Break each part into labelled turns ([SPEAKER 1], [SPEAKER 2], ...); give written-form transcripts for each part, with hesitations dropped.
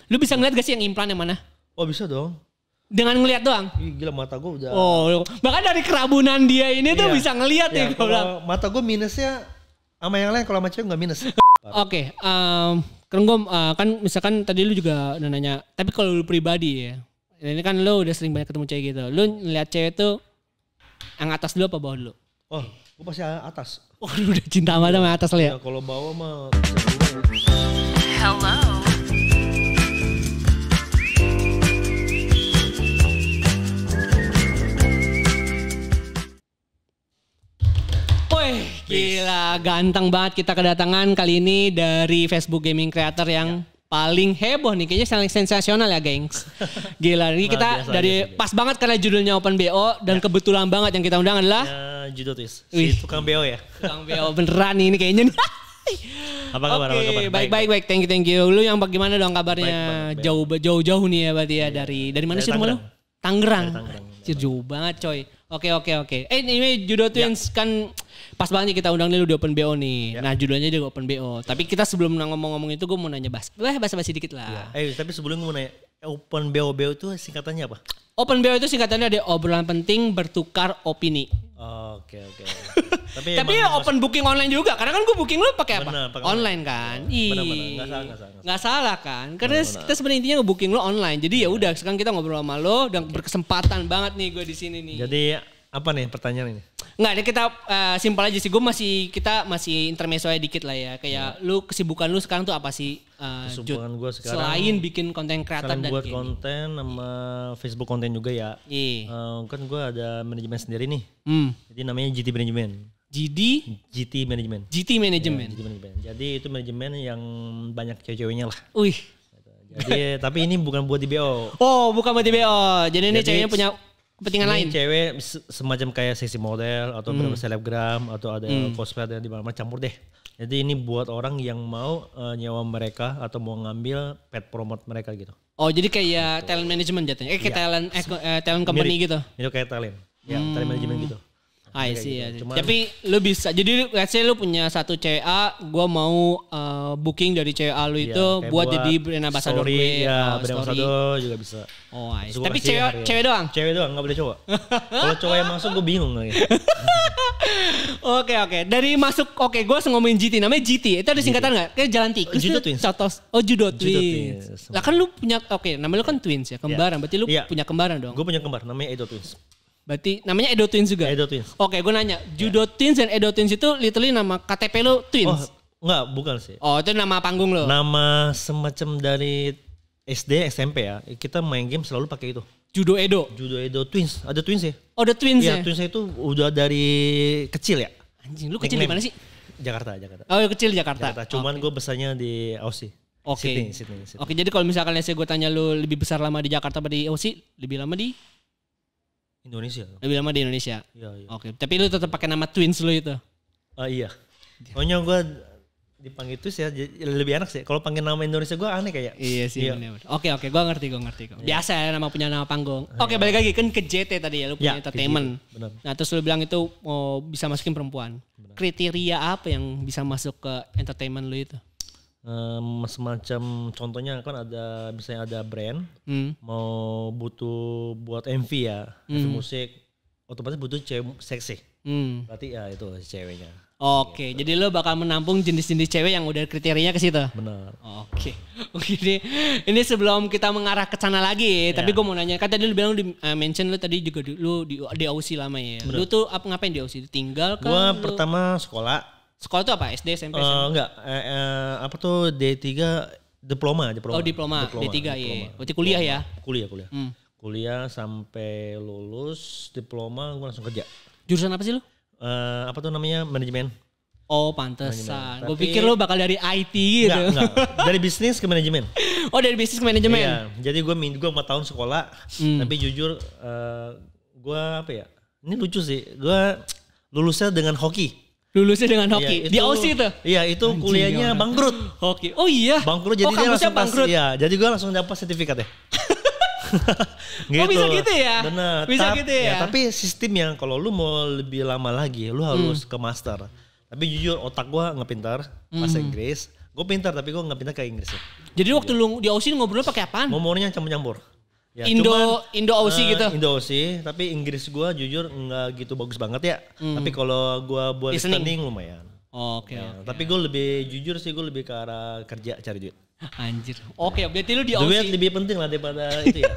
[SPEAKER 1] Lu bisa ngeliat gak sih yang implan yang mana?
[SPEAKER 2] Oh bisa dong.
[SPEAKER 1] Dengan ngeliat doang?
[SPEAKER 2] Ih, gila mata gue udah.
[SPEAKER 1] Oh, bahkan dari kerabunan dia ini tuh bisa ngeliat ya.
[SPEAKER 2] Kalau mata gue minusnya sama yang lain, kalau sama cewek gak minus.
[SPEAKER 1] Oke, kan gue kan misalkan tadi lu juga udah nanya, tapi kalau lu pribadi ya, ini kan lu udah sering banyak ketemu cewek gitu, lu ngeliat cewek tuh yang atas dulu apa bawah dulu?
[SPEAKER 2] Oh, gue pasti atas.
[SPEAKER 1] Oh, lu udah cinta banget sama atas lu ya?
[SPEAKER 2] Ya kalau bawah mah bisa dulu.
[SPEAKER 3] Hello.
[SPEAKER 1] Wih, gila ganteng banget kita kedatangan kali ini dari Facebook Gaming Creator yang paling heboh nih, kayaknya saling sensasional ya gengs. Gila, ini kita dari pas banget karena judulnya Open BO dan kebetulan banget yang kita undang adalah
[SPEAKER 2] Judo Twins, si tukang BO ya.
[SPEAKER 1] Tukang BO beneran ini kayaknya nih.
[SPEAKER 2] Apa kabar?
[SPEAKER 1] Oke, baik. Thank you. Lu yang bagaimana dong kabarnya? Jauh-jauh nih ya berarti ya dari mana sih rumah lu? Tangerang. Jauh banget coy. Oke. Ini Judo Twins kan pas banget nih kita undang nih lu di Open BO nih. Nah judulnya juga Open BO. Tapi kita sebelum ngomong-ngomong itu gue mau nanya basa-basi dikit lah.
[SPEAKER 2] Tapi sebelum gue mau nanya, Open BO itu singkatannya apa?
[SPEAKER 1] Open BO itu singkatannya ada obrolan penting bertukar opini.
[SPEAKER 2] Oke.
[SPEAKER 1] Tapi open booking online juga. Karena kan gue booking lu pakai apa?
[SPEAKER 2] Pakai
[SPEAKER 1] online kan.
[SPEAKER 2] Benar.
[SPEAKER 1] Nggak salah kan. Karena kita sebenarnya intinya nge-booking lu online. Jadi ya udah sekarang kita ngobrol sama lo dan berkesempatan banget nih gue di sini nih.
[SPEAKER 2] Jadi apa nih pertanyaan ini?
[SPEAKER 1] Nggak, ini kita simpel aja sih. Kita masih intermezzo aja dikit lah ya. Kayak lu kesibukan lu sekarang tuh apa sih?
[SPEAKER 2] Kesibukan gue sekarang
[SPEAKER 1] selain bikin konten kreator dan
[SPEAKER 2] buat
[SPEAKER 1] gaming.
[SPEAKER 2] Konten sama Facebook konten juga ya. Kan gue ada manajemen sendiri nih. Jadi namanya GT Management. GT Management. Jadi itu manajemen yang banyak cewek-ceweknya lah.
[SPEAKER 1] Wih.
[SPEAKER 2] Jadi tapi ini bukan buat di BO.
[SPEAKER 1] Oh, bukan buat di BO. Jadi ini ceweknya punya kepentingan lain.
[SPEAKER 2] Cewek semacam kayak seksi model atau selebgram atau ada cosplay ada di mana campur deh. Jadi ini buat orang yang mau nyewa mereka atau mau ngambil pet promote mereka gitu.
[SPEAKER 1] Oh, jadi kayak talent management jatuhnya. Kayak talent company gitu.
[SPEAKER 2] Itu kayak talent. Ya, talent management gitu.
[SPEAKER 1] I see ya.
[SPEAKER 2] Gitu.
[SPEAKER 1] Tapi lu bisa, jadi let's say lu punya satu CA, gue mau booking dari CA lu itu buat jadi brand ambassador gue.
[SPEAKER 2] Ya, brand ambassador juga bisa.
[SPEAKER 1] Oh, I see. Tapi cewek doang?
[SPEAKER 2] Cewek doang, gak boleh cowok. Kalau cowok yang masuk gue bingung lagi.
[SPEAKER 1] Oke. Dari masuk, gue langsung ngomongin GT. Namanya GT, itu ada singkatan gak? Kayak jalan tikus.
[SPEAKER 2] Judo Twins.
[SPEAKER 1] Oh, Judo Twins. Lah kan lu punya, nama lu kan twins ya, kembaran. Berarti lu punya kembaran dong?
[SPEAKER 2] Gue punya kembar, namanya Edo Twins.
[SPEAKER 1] Berarti namanya Edo Twins juga?
[SPEAKER 2] Edo Twins.
[SPEAKER 1] Oke, gue nanya. Judo Twins dan Edo Twins itu literally nama KTP lu Twins?
[SPEAKER 2] Oh, enggak, bukan sih.
[SPEAKER 1] Oh, itu nama panggung lo?
[SPEAKER 2] Nama semacam dari SD, SMP ya. Kita main game selalu pakai itu.
[SPEAKER 1] Judo Edo
[SPEAKER 2] Twins. Ada Twins ya?
[SPEAKER 1] Oh, ada Twins ya?
[SPEAKER 2] Iya, Twins itu udah dari kecil ya.
[SPEAKER 1] Anjing, lu kecil di mana sih?
[SPEAKER 2] Jakarta.
[SPEAKER 1] Oh, kecil di Jakarta.
[SPEAKER 2] Cuman gue besarnya di Aussie.
[SPEAKER 1] Oke.
[SPEAKER 2] Sydney.
[SPEAKER 1] Oke, jadi kalau misalkan gue tanya lu lebih besar lama di Jakarta atau di Aussie, lebih lama di
[SPEAKER 2] Indonesia.
[SPEAKER 1] Lebih lama di Indonesia.
[SPEAKER 2] Iya.
[SPEAKER 1] Oke, tapi lu tetap pakai nama Twins lu itu.
[SPEAKER 2] Iya. Pokoknya gue dipanggil Twins ya lebih enak sih. Kalau panggil nama Indonesia gue aneh kayak.
[SPEAKER 1] Iya sih. Bener. Oke, gue ngerti. Biasa ya punya nama panggung. Oke, balik lagi kan ke JT tadi ya, lu punya entertainment.
[SPEAKER 2] Benar.
[SPEAKER 1] Nah, terus lu bilang itu mau bisa masukin perempuan. Benar. Kriteria apa yang bisa masuk ke entertainment lu itu?
[SPEAKER 2] Semacam contohnya kan ada misalnya ada brand mau butuh buat MV ya, MV musik, otomatis butuh cewek seksi. Berarti ya itu ceweknya.
[SPEAKER 1] Oke, gitu. Jadi lo bakal menampung jenis-jenis cewek yang udah kriterianya ke situ.
[SPEAKER 2] Benar.
[SPEAKER 1] Oke. Ini sebelum kita mengarah ke sana lagi, tapi gue mau nanya, kan tadi lu bilang di mention lu tadi juga lu di Aussie lama ya. Bener. Lu tuh ngapain di Aussie? Tinggal kan?
[SPEAKER 2] Gua pertama sekolah.
[SPEAKER 1] Sekolah tuh apa? SD, SMP?
[SPEAKER 2] Enggak, apa tuh D3 diploma.
[SPEAKER 1] Oh, diploma. D3 ya. Berarti kuliah ya?
[SPEAKER 2] Kuliah. Kuliah sampai lulus diploma gue langsung kerja.
[SPEAKER 1] Jurusan apa sih lu?
[SPEAKER 2] Apa tuh namanya manajemen.
[SPEAKER 1] Oh, pantesan. Gue pikir lu bakal dari IT gitu.
[SPEAKER 2] Enggak. Dari bisnis ke manajemen.
[SPEAKER 1] Oh, dari bisnis ke manajemen.
[SPEAKER 2] Iya. Jadi gue 4 tahun sekolah, tapi jujur gue apa ya? Ini lucu sih. Gue lulusnya dengan hoki.
[SPEAKER 1] Iya, di Aussie itu?
[SPEAKER 2] Iya, itu anjing, kuliahnya bangkrut.
[SPEAKER 1] Hoki. Oh iya.
[SPEAKER 2] Bangkrut jadi dia langsung bangkrut. Iya, jadi gue langsung dapat sertifikat ya.
[SPEAKER 1] Gitu. Oh bisa gitu ya?
[SPEAKER 2] Benar.
[SPEAKER 1] Bisa gitu ya?
[SPEAKER 2] Tapi sistemnya kalau lu mau lebih lama lagi, lu harus ke master. Tapi jujur otak gue nggak pintar bahasa Inggris. Gue pintar tapi gue nggak pintar kayak Inggris ya.
[SPEAKER 1] Jadi waktu lu di Aussie ngobrol pakai apaan?
[SPEAKER 2] Ngomongnya campur-campur. Ya,
[SPEAKER 1] Indo Aussie gitu.
[SPEAKER 2] Indo Aussie, tapi Inggris gue jujur nggak gitu bagus banget ya. Tapi kalau gue buat listening lumayan.
[SPEAKER 1] Oke.
[SPEAKER 2] Tapi gue lebih jujur sih, gue lebih ke arah kerja cari duit.
[SPEAKER 1] Anjir. Oke, berarti lu di Aussie.
[SPEAKER 2] Duit lebih penting lah daripada itu ya.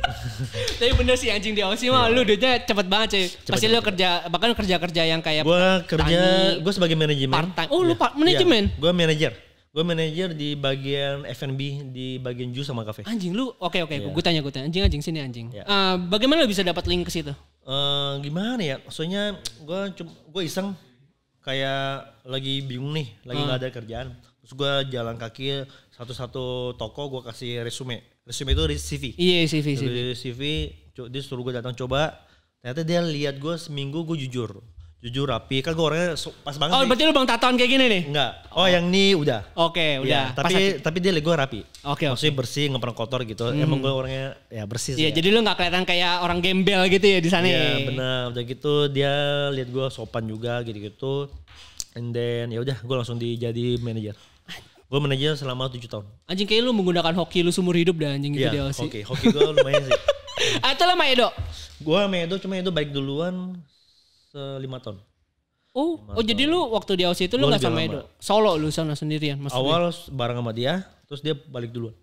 [SPEAKER 1] Tapi bener sih anjing di Aussie mah lu duitnya cepet banget cuy. Pasti lu kerja, bahkan kerja yang kayak
[SPEAKER 2] gue sebagai manajemen.
[SPEAKER 1] Part time. Oh, lu manajemen?
[SPEAKER 2] Gue manajer. Gue manajer di bagian F&B, di bagian jus sama kafe.
[SPEAKER 1] Anjing lu, oke. Gue tanya. Anjing sini anjing. Bagaimana lu bisa dapat link ke situ?
[SPEAKER 2] Gimana ya? Maksudnya gue iseng kayak lagi bingung nih, lagi nggak ada kerjaan. Terus gue jalan kaki satu-satu toko, gue kasih resume. Resume itu CV.
[SPEAKER 1] Iya
[SPEAKER 2] CV. Dia suruh gue datang coba. Ternyata dia lihat gue seminggu gue jujur rapi, kan gue orangnya pas banget.
[SPEAKER 1] Oh berarti lu bang tatoan kayak gini nih?
[SPEAKER 2] Enggak, yang ini udah.
[SPEAKER 1] Oke, udah.
[SPEAKER 2] Ya, tapi dia liat gue rapi.
[SPEAKER 1] Oke.
[SPEAKER 2] Maksudnya bersih, nggak pernah kotor gitu. Emang gue orangnya ya bersih sih.
[SPEAKER 1] Iya, jadi lu nggak kelihatan kayak orang gembel gitu ya di sana.
[SPEAKER 2] Iya benar, udah gitu dia lihat gue sopan juga gitu. And then ya udah gue langsung jadi manajer. Gue manajer selama 7 tahun.
[SPEAKER 1] Anjing kayak lu menggunakan hoki lu seumur hidup dah anjing gitu dia sih.
[SPEAKER 2] Hoki gue lumayan sih.
[SPEAKER 1] Atau lah Maedo?
[SPEAKER 2] Gue Maedo cuma itu baik duluan 5 tahun.
[SPEAKER 1] Oh jadi lu waktu di Aussie itu lu gak sama Edo? Solo lu sana sendirian maksudnya?
[SPEAKER 2] Awal bareng sama dia, terus dia balik duluan.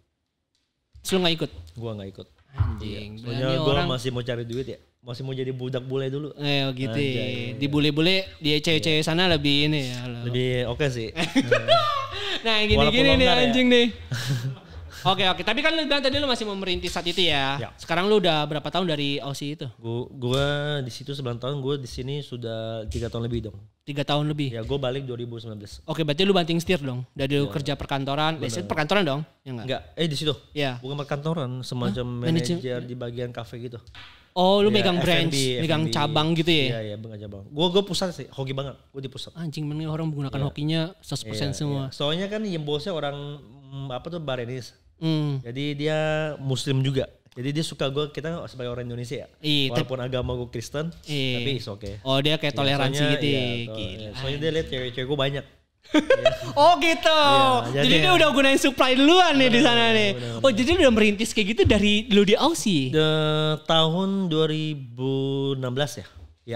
[SPEAKER 1] Terus lu gak ikut?
[SPEAKER 2] Gua gak ikut.
[SPEAKER 1] Anjing.
[SPEAKER 2] Soalnya gue masih mau cari duit ya. Masih mau jadi budak bule dulu.
[SPEAKER 1] Gitu ya. Di bule-bule, dia cewek-cewek sana lebih ini ya.
[SPEAKER 2] Lebih oke sih.
[SPEAKER 1] Nah gini-gini nih anjing nih. Oke. Tapi kan lu bilang tadi lu masih mau merintis saat itu ya. Sekarang lu udah berapa tahun dari Aussie itu?
[SPEAKER 2] Gue di situ 9 tahun, gue di sini sudah 3 tahun lebih dong.
[SPEAKER 1] 3 tahun lebih?
[SPEAKER 2] Ya gue balik 2019.
[SPEAKER 1] Oke berarti lu banting setir dong? Dari lu kerja perkantoran, perkantoran dong? Ya
[SPEAKER 2] enggak, di situ.
[SPEAKER 1] Iya.
[SPEAKER 2] Bukan perkantoran, semacam manajer di bagian kafe gitu.
[SPEAKER 1] Oh lu megang branch, megang cabang gitu ya?
[SPEAKER 2] Iya megang cabang. Gue pusat sih, hoki banget. Gue di pusat.
[SPEAKER 1] Anjing mending orang menggunakan hokinya 100% semua.
[SPEAKER 2] Soalnya kan yang bosnya orang Barenis. Jadi dia Muslim juga. Jadi dia suka kita sebagai orang Indonesia ya. Walaupun agama gue Kristen, tapi it's okay.
[SPEAKER 1] Oh dia kayak toleransi gitu ya.
[SPEAKER 2] Soalnya dia lihat cewek-cewek gue banyak.
[SPEAKER 1] Oh gitu. Jadi dia udah gunain supply duluan nih di sana nih. Oh jadi udah merintis kayak gitu dari lu di Aussie?
[SPEAKER 2] Tahun 2016 ya.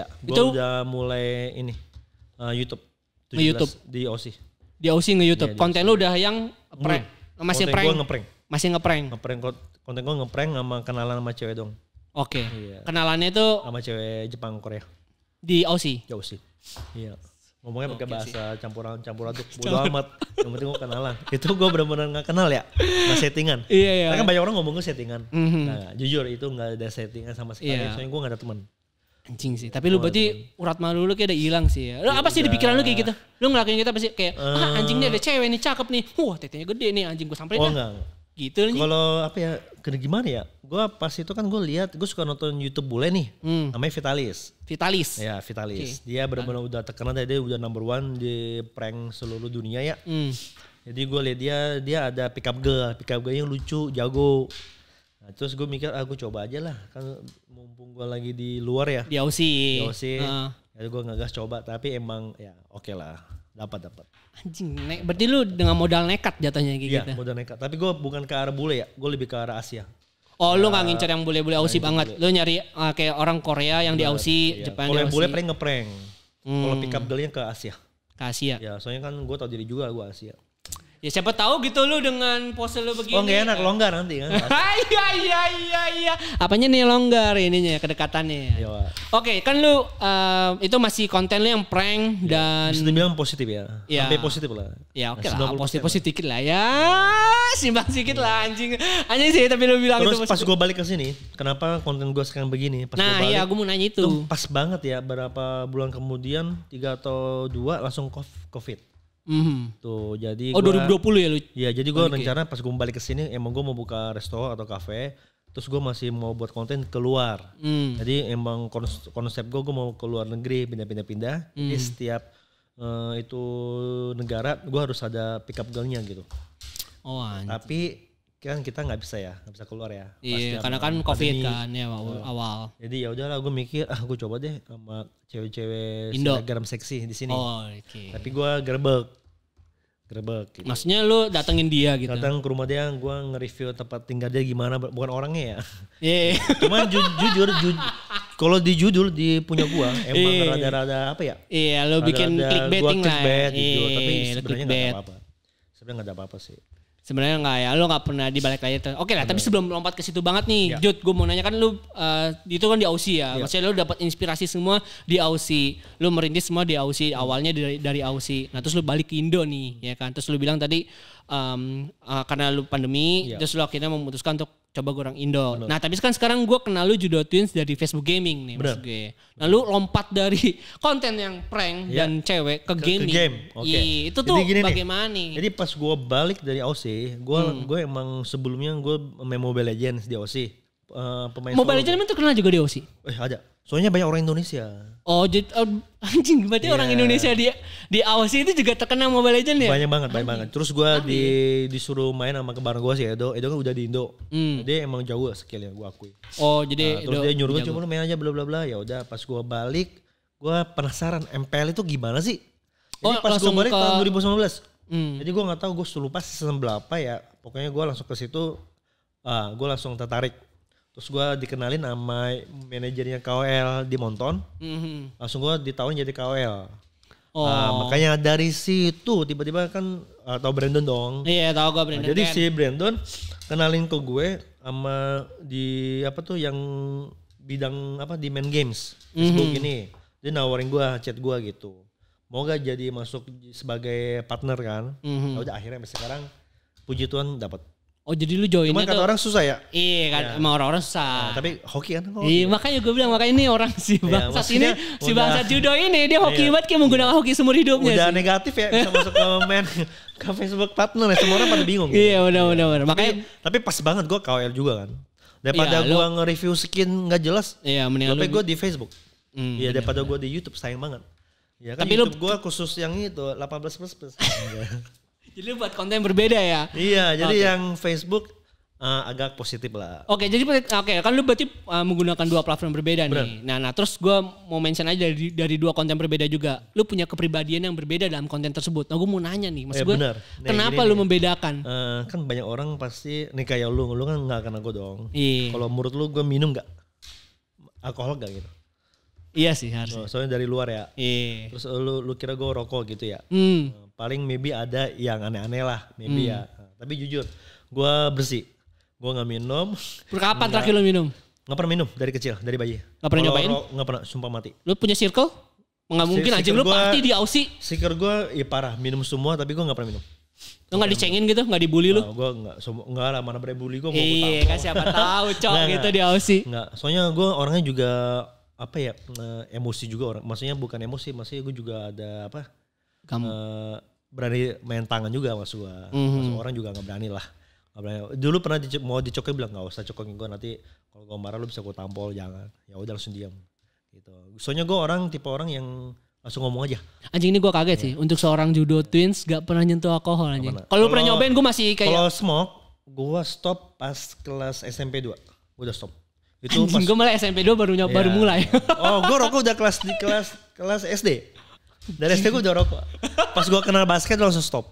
[SPEAKER 2] Ya, gue udah mulai ini YouTube.
[SPEAKER 1] YouTube
[SPEAKER 2] di Aussie.
[SPEAKER 1] Di Aussie nge-YouTube. Konten lu udah yang masih prank.
[SPEAKER 2] Gue ngeprank.
[SPEAKER 1] Masih ngeprank.
[SPEAKER 2] Konten gue ngeprank sama kenalan sama cewek dong.
[SPEAKER 1] Oke. Kenalannya itu
[SPEAKER 2] sama cewek Jepang Korea.
[SPEAKER 1] Di Aussie.
[SPEAKER 2] Di Aussie. Iya. Ngomongnya pakai bahasa campur aduk. Bodo amat. Yang penting gue kenalan. Itu gue benar-benar gak kenal ya. Gak settingan.
[SPEAKER 1] Iya.
[SPEAKER 2] Karena kan banyak orang ngomong gue settingan. Nah, jujur itu gak ada settingan sama sekali. Soalnya gue gak ada teman.
[SPEAKER 1] Anjing sih. Tapi lu berarti urat malu lu kayak udah hilang sih ya. Lu apa sih di pikiran lu kayak gitu? Lu ngelakuin kita pasti kayak anjing nih ada cewek nih cakep nih. Wah tetenya gede nih anjing gue samperin.
[SPEAKER 2] Oh enggak.
[SPEAKER 1] Gitu nih.
[SPEAKER 2] Kalau apa ya, gimana ya? Gue pas itu kan gue lihat, gue suka nonton YouTube bule nih, namanya Vitalis.
[SPEAKER 1] Ya
[SPEAKER 2] Vitalis. Dia benar-benar udah terkenal, dia udah number 1 di prank seluruh dunia ya. Jadi gue lihat dia ada pick up girl yang lucu, jago. Nah, terus gue mikir, gue coba aja lah, kan mumpung gue lagi di luar ya.
[SPEAKER 1] Di Aussie.
[SPEAKER 2] Jadi gue ngegas coba, tapi emang ya oke lah, dapat.
[SPEAKER 1] Anjing, berarti lu dengan modal nekat jatuhnya kayak gitu?
[SPEAKER 2] Iya, modal nekat. Tapi gue bukan ke arah bule ya, gue lebih ke arah Asia.
[SPEAKER 1] Oh lu gak ngincar yang bule-bule Aussie banget? Lu nyari kayak orang Korea yang di Aussie, Jepang di Aussie?
[SPEAKER 2] Kalau bule paling ngeprank. Kalau pick up girlnya ke Asia.
[SPEAKER 1] Ke Asia?
[SPEAKER 2] Ya soalnya kan gue tau diri juga gue Asia.
[SPEAKER 1] Ya siapa tahu gitu lu dengan pose lu begini.
[SPEAKER 2] Oh gak enak, longgar nanti kan.
[SPEAKER 1] Iya. Apanya nih longgar ininya, kedekatannya. Oke, kan lu itu masih konten lu yang prank dan.
[SPEAKER 2] Bisa dibilang positif ya. Sampai positif lah.
[SPEAKER 1] Ya oke lah, positif dikit lah ya. Simbang sedikit lah anjing. Anjing sih tapi lu bilang
[SPEAKER 2] terus
[SPEAKER 1] itu
[SPEAKER 2] pas gue balik ke sini, kenapa konten gue sekarang begini? Pas
[SPEAKER 1] nah iya gue mau nanya itu.
[SPEAKER 2] Pas banget ya, berapa bulan kemudian 3 atau 2 langsung COVID. Tuh jadi
[SPEAKER 1] 2020 ya lu?
[SPEAKER 2] Iya jadi gue rencana pas gue balik ke sini emang gue mau buka resto atau kafe. Terus gue masih mau buat konten keluar. Jadi emang konsep gue mau keluar negeri pindah-pindah. Jadi setiap itu negara gue harus ada pick up girlnya gitu.
[SPEAKER 1] Oh anjir.
[SPEAKER 2] Tapi kan kita nggak bisa keluar ya.
[SPEAKER 1] Iya karena kan COVID kan ya awal.
[SPEAKER 2] Jadi ya udahlah gue mikir gue coba deh sama cewek-cewek
[SPEAKER 1] Indo
[SPEAKER 2] Instagram seksi di sini.
[SPEAKER 1] Oh oke.
[SPEAKER 2] Tapi gue gerbek. Gitu.
[SPEAKER 1] Maksudnya lu datengin dia gitu?
[SPEAKER 2] Datang ke rumah dia, gue nge-review tempat tinggal dia gimana, bukan orangnya ya.
[SPEAKER 1] Iya.
[SPEAKER 2] Cuman jujur, kalau di judul di punya gue emang rada-rada apa ya?
[SPEAKER 1] Iya, lu bikin clickbaiting lah.
[SPEAKER 2] Gitu. Tapi sebenarnya nggak ada apa-apa. Sebenarnya nggak ada apa-apa sih.
[SPEAKER 1] Sebenarnya enggak ya, lu gak pernah di balik layar. Oke lah, tapi sebelum lompat ke situ banget nih, Jud, gue mau nanya kan lu itu kan di Aussie ya. Maksudnya lu dapat inspirasi semua di Aussie. Lu merintis semua di Aussie, awalnya dari Aussie. Nah, terus lu balik ke Indo nih, ya kan. Terus lu bilang tadi karena lu pandemi, terus lu akhirnya memutuskan untuk coba orang Indo. Bener. Nah, tapi sekarang gue kenal lu Judo Twins dari Facebook Gaming nih, Mas gue. Nah, lu lompat dari konten yang prank dan cewek ke gaming.
[SPEAKER 2] Ke game. Okay.
[SPEAKER 1] Itu tuh bagaimana nih?
[SPEAKER 2] Jadi pas gue balik dari Aussie, gue emang sebelumnya gue main Mobile Legends di Aussie. Pemain
[SPEAKER 1] Mobile Legends itu kenal juga di Aussie?
[SPEAKER 2] Ada. Soalnya banyak orang Indonesia.
[SPEAKER 1] Oh, jadi anjing, berarti orang Indonesia di Aussie itu juga terkenal Mobile Legends ya?
[SPEAKER 2] Banyak banget. Terus gue disuruh main sama kembar gue sih Edo kan udah di Indo. Dia emang jauh skillnya gue akui.
[SPEAKER 1] Oh, jadi
[SPEAKER 2] terus dia nyuruh gue cuma lu main aja bla bla bla. Ya udah pas gue balik, gue penasaran MPL itu gimana sih? Jadi pas gue balik tahun 2019. Jadi gue nggak tahu, gue lupa season berapa ya. Pokoknya gue langsung ke situ, gue langsung tertarik. Terus gue dikenalin sama manajernya KOL di Monton. Langsung gue ditawarin jadi KOL. Makanya dari situ tiba-tiba kan tahu Brandon dong.
[SPEAKER 1] Iya, tahu gue Brandon.
[SPEAKER 2] Jadi si Brandon kenalin ke gue sama di apa tuh yang bidang apa di main games Facebook ini. Dia nawarin gue, chat gue gitu. Mau gak jadi masuk sebagai partner kan? Udah akhirnya sampai sekarang puji Tuhan dapat.
[SPEAKER 1] Oh, jadi lu joinnya
[SPEAKER 2] tuh. Cuma kata orang susah ya?
[SPEAKER 1] Iya kan, emang orang-orang susah.
[SPEAKER 2] Tapi hoki kan?
[SPEAKER 1] Iya, makanya gue bilang, makanya ini orang si bangsat ini, si bangsat judo ini, dia hoki banget kayak menggunakan hoki seumur hidupnya.
[SPEAKER 2] Udah negatif ya, bisa masuk ke main ke Facebook partner ya, semua orang pada bingung.
[SPEAKER 1] Iya, benar. Makanya,
[SPEAKER 2] tapi pas banget gue KOL juga kan. Daripada gue nge-review skin gak jelas,
[SPEAKER 1] mendingan
[SPEAKER 2] lu gue di Facebook. Iya, daripada gue di YouTube, sayang banget. Ya kan tapi YouTube gue khusus yang itu 18++.
[SPEAKER 1] Jadi lu buat konten berbeda ya?
[SPEAKER 2] Iya, jadi yang Facebook agak positif lah.
[SPEAKER 1] Oke, jadi kan lu berarti menggunakan dua platform berbeda nih. Nah, terus gue mau mention aja dari dua konten berbeda juga. Lu punya kepribadian yang berbeda dalam konten tersebut. Nah, gue mau nanya nih, maksud gue, kenapa lu membedakan?
[SPEAKER 2] Kan banyak orang pasti nih kayak lu kan nggak kena gue dong.
[SPEAKER 1] Iya.
[SPEAKER 2] Kalau menurut lu gue minum nggak? Alkohol gak gitu?
[SPEAKER 1] Iya sih harusnya.
[SPEAKER 2] Soalnya dari luar ya.
[SPEAKER 1] Iya.
[SPEAKER 2] Terus lu kira gue rokok gitu ya? Paling maybe ada yang aneh-aneh lah, maybe ya. Tapi jujur, gue bersih. Gue gak minum.
[SPEAKER 1] Kapan terakhir lu minum?
[SPEAKER 2] Gak pernah minum dari kecil, dari bayi.
[SPEAKER 1] Gak pernah nyobain?
[SPEAKER 2] Gak pernah, sumpah mati.
[SPEAKER 1] Lu punya circle? Gak mungkin anjing lu party di Aussie.
[SPEAKER 2] Circle gue ya parah, minum semua tapi gue gak pernah minum.
[SPEAKER 1] Lu gak dicengin gitu? Gak dibully lu?
[SPEAKER 2] Gue enggak lah, mana berani bully gue.
[SPEAKER 1] Iya kan siapa tahu cok gitu di Aussie.
[SPEAKER 2] Enggak, soalnya gue orangnya juga apa ya, emosi juga orang. Maksudnya bukan emosi, maksudnya gue juga ada apa. Berani main tangan juga maksud gue. Maksud orang juga gak berani lah. Dulu pernah mau dicokokin bilang gak usah cokokin gue, nanti kalau gue marah lu bisa gue tampol, jangan. Ya udah langsung diam gitu. Soalnya gue tipe orang yang langsung ngomong aja. Anjing
[SPEAKER 1] ini gue kaget sih, untuk seorang Judo Twins gak pernah nyentuh alkohol anjing. Kalau lu pernah nyobain gue masih kayak.
[SPEAKER 2] Kalau smoke gue stop pas kelas SMP 2. Gue udah stop.
[SPEAKER 1] Itu anjing gue malah SMP 2 baru mulai.
[SPEAKER 2] Oh gue rokok udah kelas SD. Dari SD gue udah rokok. Pas gue kenal basket langsung stop.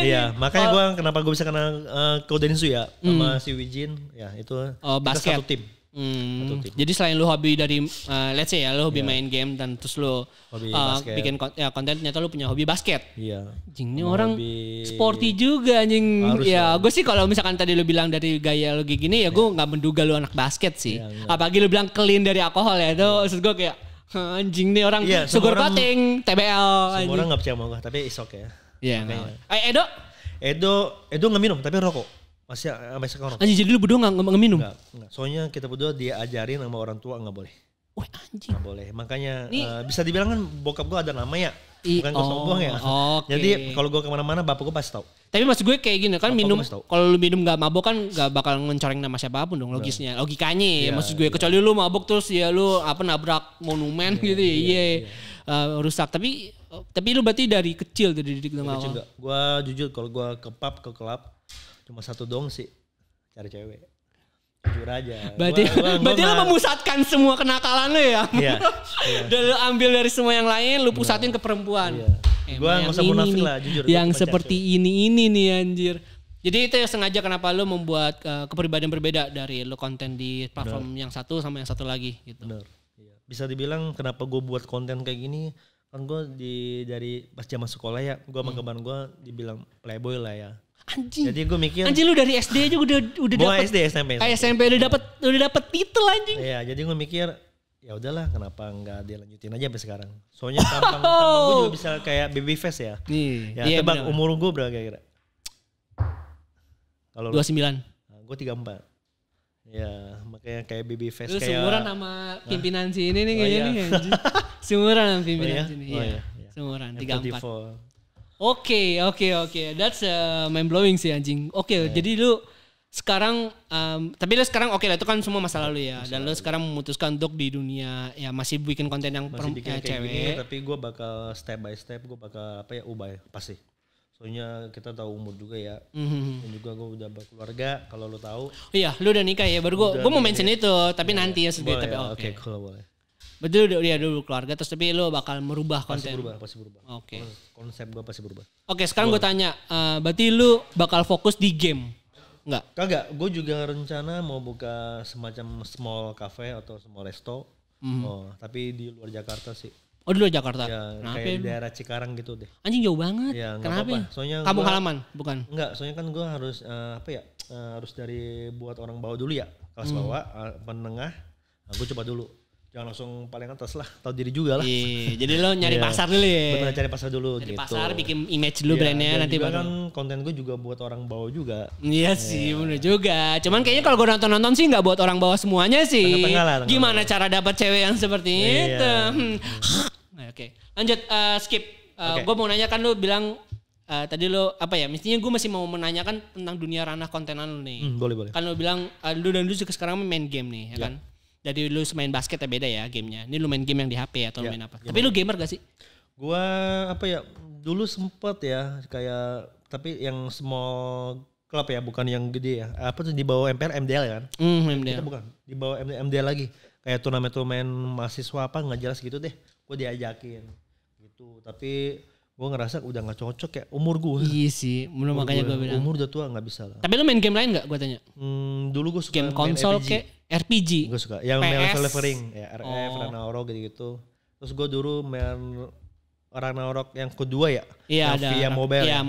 [SPEAKER 2] Iya, makanya kenapa gue bisa kenal Kodensu ya sama si Wijin, ya itu
[SPEAKER 1] basket.
[SPEAKER 2] Satu tim.
[SPEAKER 1] Jadi selain lu hobi dari let's say ya lu hobi main game dan terus lu bikin konten, ternyata lu punya hobi basket.
[SPEAKER 2] Iya.
[SPEAKER 1] Anjing ini orang sporty juga anjing. Ya gue sih kalau misalkan tadi lu bilang dari gaya lu gini ya gue gak menduga lu anak basket sih. Apalagi lu bilang clean dari alkohol ya, itu maksud gue kayak anjing nih orang sugar coating, TBL.
[SPEAKER 2] Semua orang gak percaya sama gue, tapi it's okay ya.
[SPEAKER 1] Iya.
[SPEAKER 2] Edo gak minum tapi rokok. Masih sampai sekarang.
[SPEAKER 1] Anjing jadi lu berdua gak minum?
[SPEAKER 2] Enggak. Soalnya kita berdua diajarin sama orang tua gak boleh.
[SPEAKER 1] Wah anjing.
[SPEAKER 2] Gak boleh. Makanya bisa dibilang kan bokap gue ada nama ya. Bukan gue sombong ya.
[SPEAKER 1] Okay.
[SPEAKER 2] Jadi kalau gue kemana-mana bapak gue pasti tahu.
[SPEAKER 1] Tapi maksud gue kayak gini kan, minum, kalau lu minum gak mabok kan gak bakal ngencoreng nama siapapun dong logisnya. Logikanya maksud gue. Kecuali lu mabok terus ya lu nabrak monumen gitu ya. Rusak. Tapi lu berarti dari kecil tuh dididik sama
[SPEAKER 2] kecil enggak. Gue jujur kalau gue ke pub, ke klub cuma satu dong sih, cari cewek. Jujur aja.
[SPEAKER 1] Berarti lu memusatkan semua kenakalan lu ya? Iya. Dan lu ambil dari semua yang lain, lu pusatin ke perempuan. Iya.
[SPEAKER 2] Gue nggak usah munafik lah, jujur.
[SPEAKER 1] Yang seperti ini nih anjir. Jadi itu yang sengaja kenapa lo membuat kepribadian berbeda dari lo konten di platform yang satu sama yang satu lagi gitu.
[SPEAKER 2] Bener. Iya. Bisa dibilang kenapa gue buat konten kayak gini, kan gue dari pas zaman sekolah ya, gue sama teman gue dibilang playboy lah ya.
[SPEAKER 1] Anjing.
[SPEAKER 2] Jadi gue mikir.
[SPEAKER 1] Anjing lu dari SD aja udah dapet.
[SPEAKER 2] SD SMP.
[SPEAKER 1] SMP udah dapet titel anjing.
[SPEAKER 2] Iya, jadi gue mikir ya udahlah kenapa nggak dilanjutin aja sampai sekarang. Soalnya tampang gue juga bisa kayak baby face ya. Ya tebak umur gue berapa kira-kira?
[SPEAKER 1] Kalau 29.
[SPEAKER 2] Gue 34. Ya, makanya kayak baby face
[SPEAKER 1] lu
[SPEAKER 2] kayak.
[SPEAKER 1] Seumuran sama pimpinan sini nih kayaknya nih anjing. Seumuran sama pimpinan sini.
[SPEAKER 2] Iya.
[SPEAKER 1] Seumuran 34. Oke. That's mind blowing sih anjing. Jadi lu sekarang tapi lu sekarang lah itu kan semua masa lalu ya. Dan lu sekarang memutuskan untuk di dunia ya masih bikin konten yang cewek.
[SPEAKER 2] Gini, tapi gue bakal step by step gue bakal ubah ya pasti. Soalnya kita tahu umur juga ya. Dan juga gue udah berkeluarga kalau lo tahu. Iya,
[SPEAKER 1] lu udah nikah ya. Baru gue mau mention itu, tapi nanti ya sedikit.
[SPEAKER 2] Oke, kalau boleh.
[SPEAKER 1] Betul dia dulu keluarga terus tapi lo bakal merubah konten.
[SPEAKER 2] Pasti berubah.
[SPEAKER 1] Oke.
[SPEAKER 2] Konsep gue pasti berubah.
[SPEAKER 1] Oke, sekarang gue tanya, berarti lu bakal fokus di game? Enggak?
[SPEAKER 2] Kagak, gue juga rencana mau buka semacam small cafe atau small resto. Tapi di luar Jakarta sih.
[SPEAKER 1] Oh di luar Jakarta?
[SPEAKER 2] Ya, kayak di daerah Cikarang gitu deh.
[SPEAKER 1] Anjing jauh banget.
[SPEAKER 2] Ya,
[SPEAKER 1] kenapa?
[SPEAKER 2] Apa-apa. Soalnya
[SPEAKER 1] kampung halaman, bukan?
[SPEAKER 2] Enggak, soalnya kan gue harus harus dari buat orang bawah dulu ya. Kelas bawah, menengah, gue coba dulu. Jangan langsung paling atas lah, tahu diri juga lah.
[SPEAKER 1] Iya, jadi lo nyari pasar dulu ya.
[SPEAKER 2] Bener, cari pasar dulu
[SPEAKER 1] cari
[SPEAKER 2] gitu.
[SPEAKER 1] pasar, bikin image dulu brandnya nanti baru.
[SPEAKER 2] kan konten gue juga buat orang bawah juga.
[SPEAKER 1] Iya sih, bener juga. Cuman kayaknya kalau gue nonton sih nggak buat orang bawah semuanya sih.
[SPEAKER 2] Tengah-tengah lah.
[SPEAKER 1] Gimana cara dapat cewek yang seperti itu? Oke. Lanjut skip. Gue mau nanya kan lu bilang tadi lu mestinya gue masih mau menanyakan tentang dunia ranah kontenan lu nih.
[SPEAKER 2] Boleh.
[SPEAKER 1] Kan lu bilang lu juga sekarang main game nih ya kan. Jadi lu main basket ya beda ya gamenya. Ini lu main game yang di HP atau lu main apa? Tapi lu gamer gak sih?
[SPEAKER 2] Gua dulu sempet ya kayak tapi yang small club ya bukan yang gede ya. Apa tuh di bawah MPR MDL kan?
[SPEAKER 1] MDL.
[SPEAKER 2] Kita bukan di bawah MDL lagi. Kayak turnamen mahasiswa apa nggak jelas gitu deh. Gue diajakin gitu. Tapi gue ngerasa udah nggak cocok ya umur gue.
[SPEAKER 1] Iya sih, belum makanya gue bilang.
[SPEAKER 2] Umur udah tua nggak bisa lah.
[SPEAKER 1] Tapi lu main game lain nggak? Gue tanya.
[SPEAKER 2] Dulu gue suka
[SPEAKER 1] game konsol kayak RPG.
[SPEAKER 2] Gue suka. Yang leveling, ya RF, Ragnarok gitu. Terus gue dulu main Ragnarok yang kedua ya.
[SPEAKER 1] Iya ada.
[SPEAKER 2] Via mobile.
[SPEAKER 1] Iya,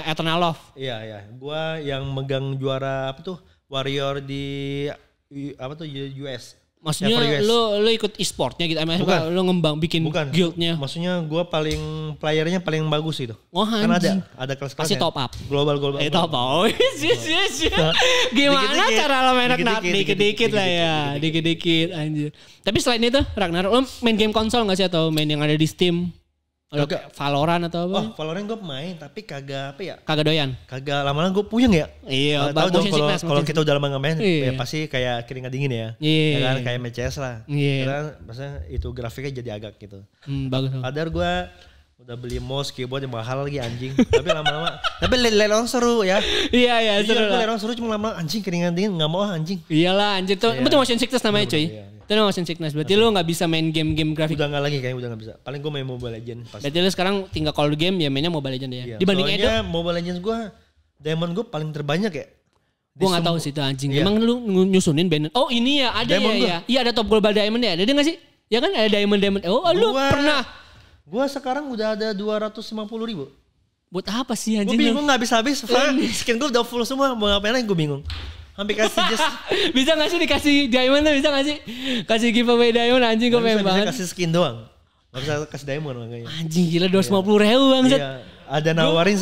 [SPEAKER 1] Eternal Love.
[SPEAKER 2] Iya. Gue yang megang juara apa tuh Warrior di US.
[SPEAKER 1] Maksudnya lu ikut e-sportnya gitu, bukan. Lu bikin guildnya.
[SPEAKER 2] Maksudnya gue playernya paling bagus itu. Kan ada kelas-kelas.
[SPEAKER 1] Pasti top up.
[SPEAKER 2] Global.
[SPEAKER 1] Top up. Gimana cara lo main dikit-dikit lah ya, dikit-dikit anjir. Tapi selain itu Ragnarok, lo main game konsol nggak sih atau main yang ada di Steam? Valorant atau apa?
[SPEAKER 2] Valorant gue main tapi kagak
[SPEAKER 1] doyan.
[SPEAKER 2] Kagak lama-lama gue puyeng ya.
[SPEAKER 1] Iya,
[SPEAKER 2] tahu dong kalau kita udah lama nggak main ya pasti kayak keringat dingin ya.
[SPEAKER 1] Iya.
[SPEAKER 2] Ya kan kayak MCS lah.
[SPEAKER 1] Iya.
[SPEAKER 2] Karena maksudnya itu grafiknya jadi agak gitu.
[SPEAKER 1] Bagus.
[SPEAKER 2] Padahal gue udah beli mouse keyboard yang mahal lagi anjing. Tapi lama-lama tapi lelong seru ya.
[SPEAKER 1] Iya seru lah.
[SPEAKER 2] Lelong seru cuma lama anjing keringat dingin nggak mau anjing.
[SPEAKER 1] Iyalah anjing tuh. Itu motion sickness namanya cuy. Itu motion sickness. Berarti lu gak bisa main game-game grafik.
[SPEAKER 2] Udah gak lagi kayaknya, udah gak bisa. Paling gue main Mobile Legends.
[SPEAKER 1] Berarti lu sekarang tinggal call game ya mainnya Mobile Legends ya?
[SPEAKER 2] Iya.
[SPEAKER 1] Dibanding Edo?
[SPEAKER 2] Soalnya Mobile Legends gue, diamond gue paling terbanyak ya.
[SPEAKER 1] Gue gak tahu sih itu anjing. Emang lu nyusunin band? Oh ini ya ada ya. Iya ada top global diamond ya. Ada gak sih? Ya kan ada diamond. Oh lu pernah?
[SPEAKER 2] Gue sekarang udah ada 250.000.
[SPEAKER 1] Buat apa sih anjing?
[SPEAKER 2] Gue bingung gak habis-habis. Skin gue udah full semua. Mau ngapain lagi gue bingung. Sampai kasih just
[SPEAKER 1] bisa gak sih dikasih diamond tuh, bisa gak sih kasih giveaway diamond anjing gue pengen banget.
[SPEAKER 2] Bisa kasih skin doang, gak bisa kasih diamond makanya.
[SPEAKER 1] Anjing gila 250.000 bangsat.
[SPEAKER 2] Iya.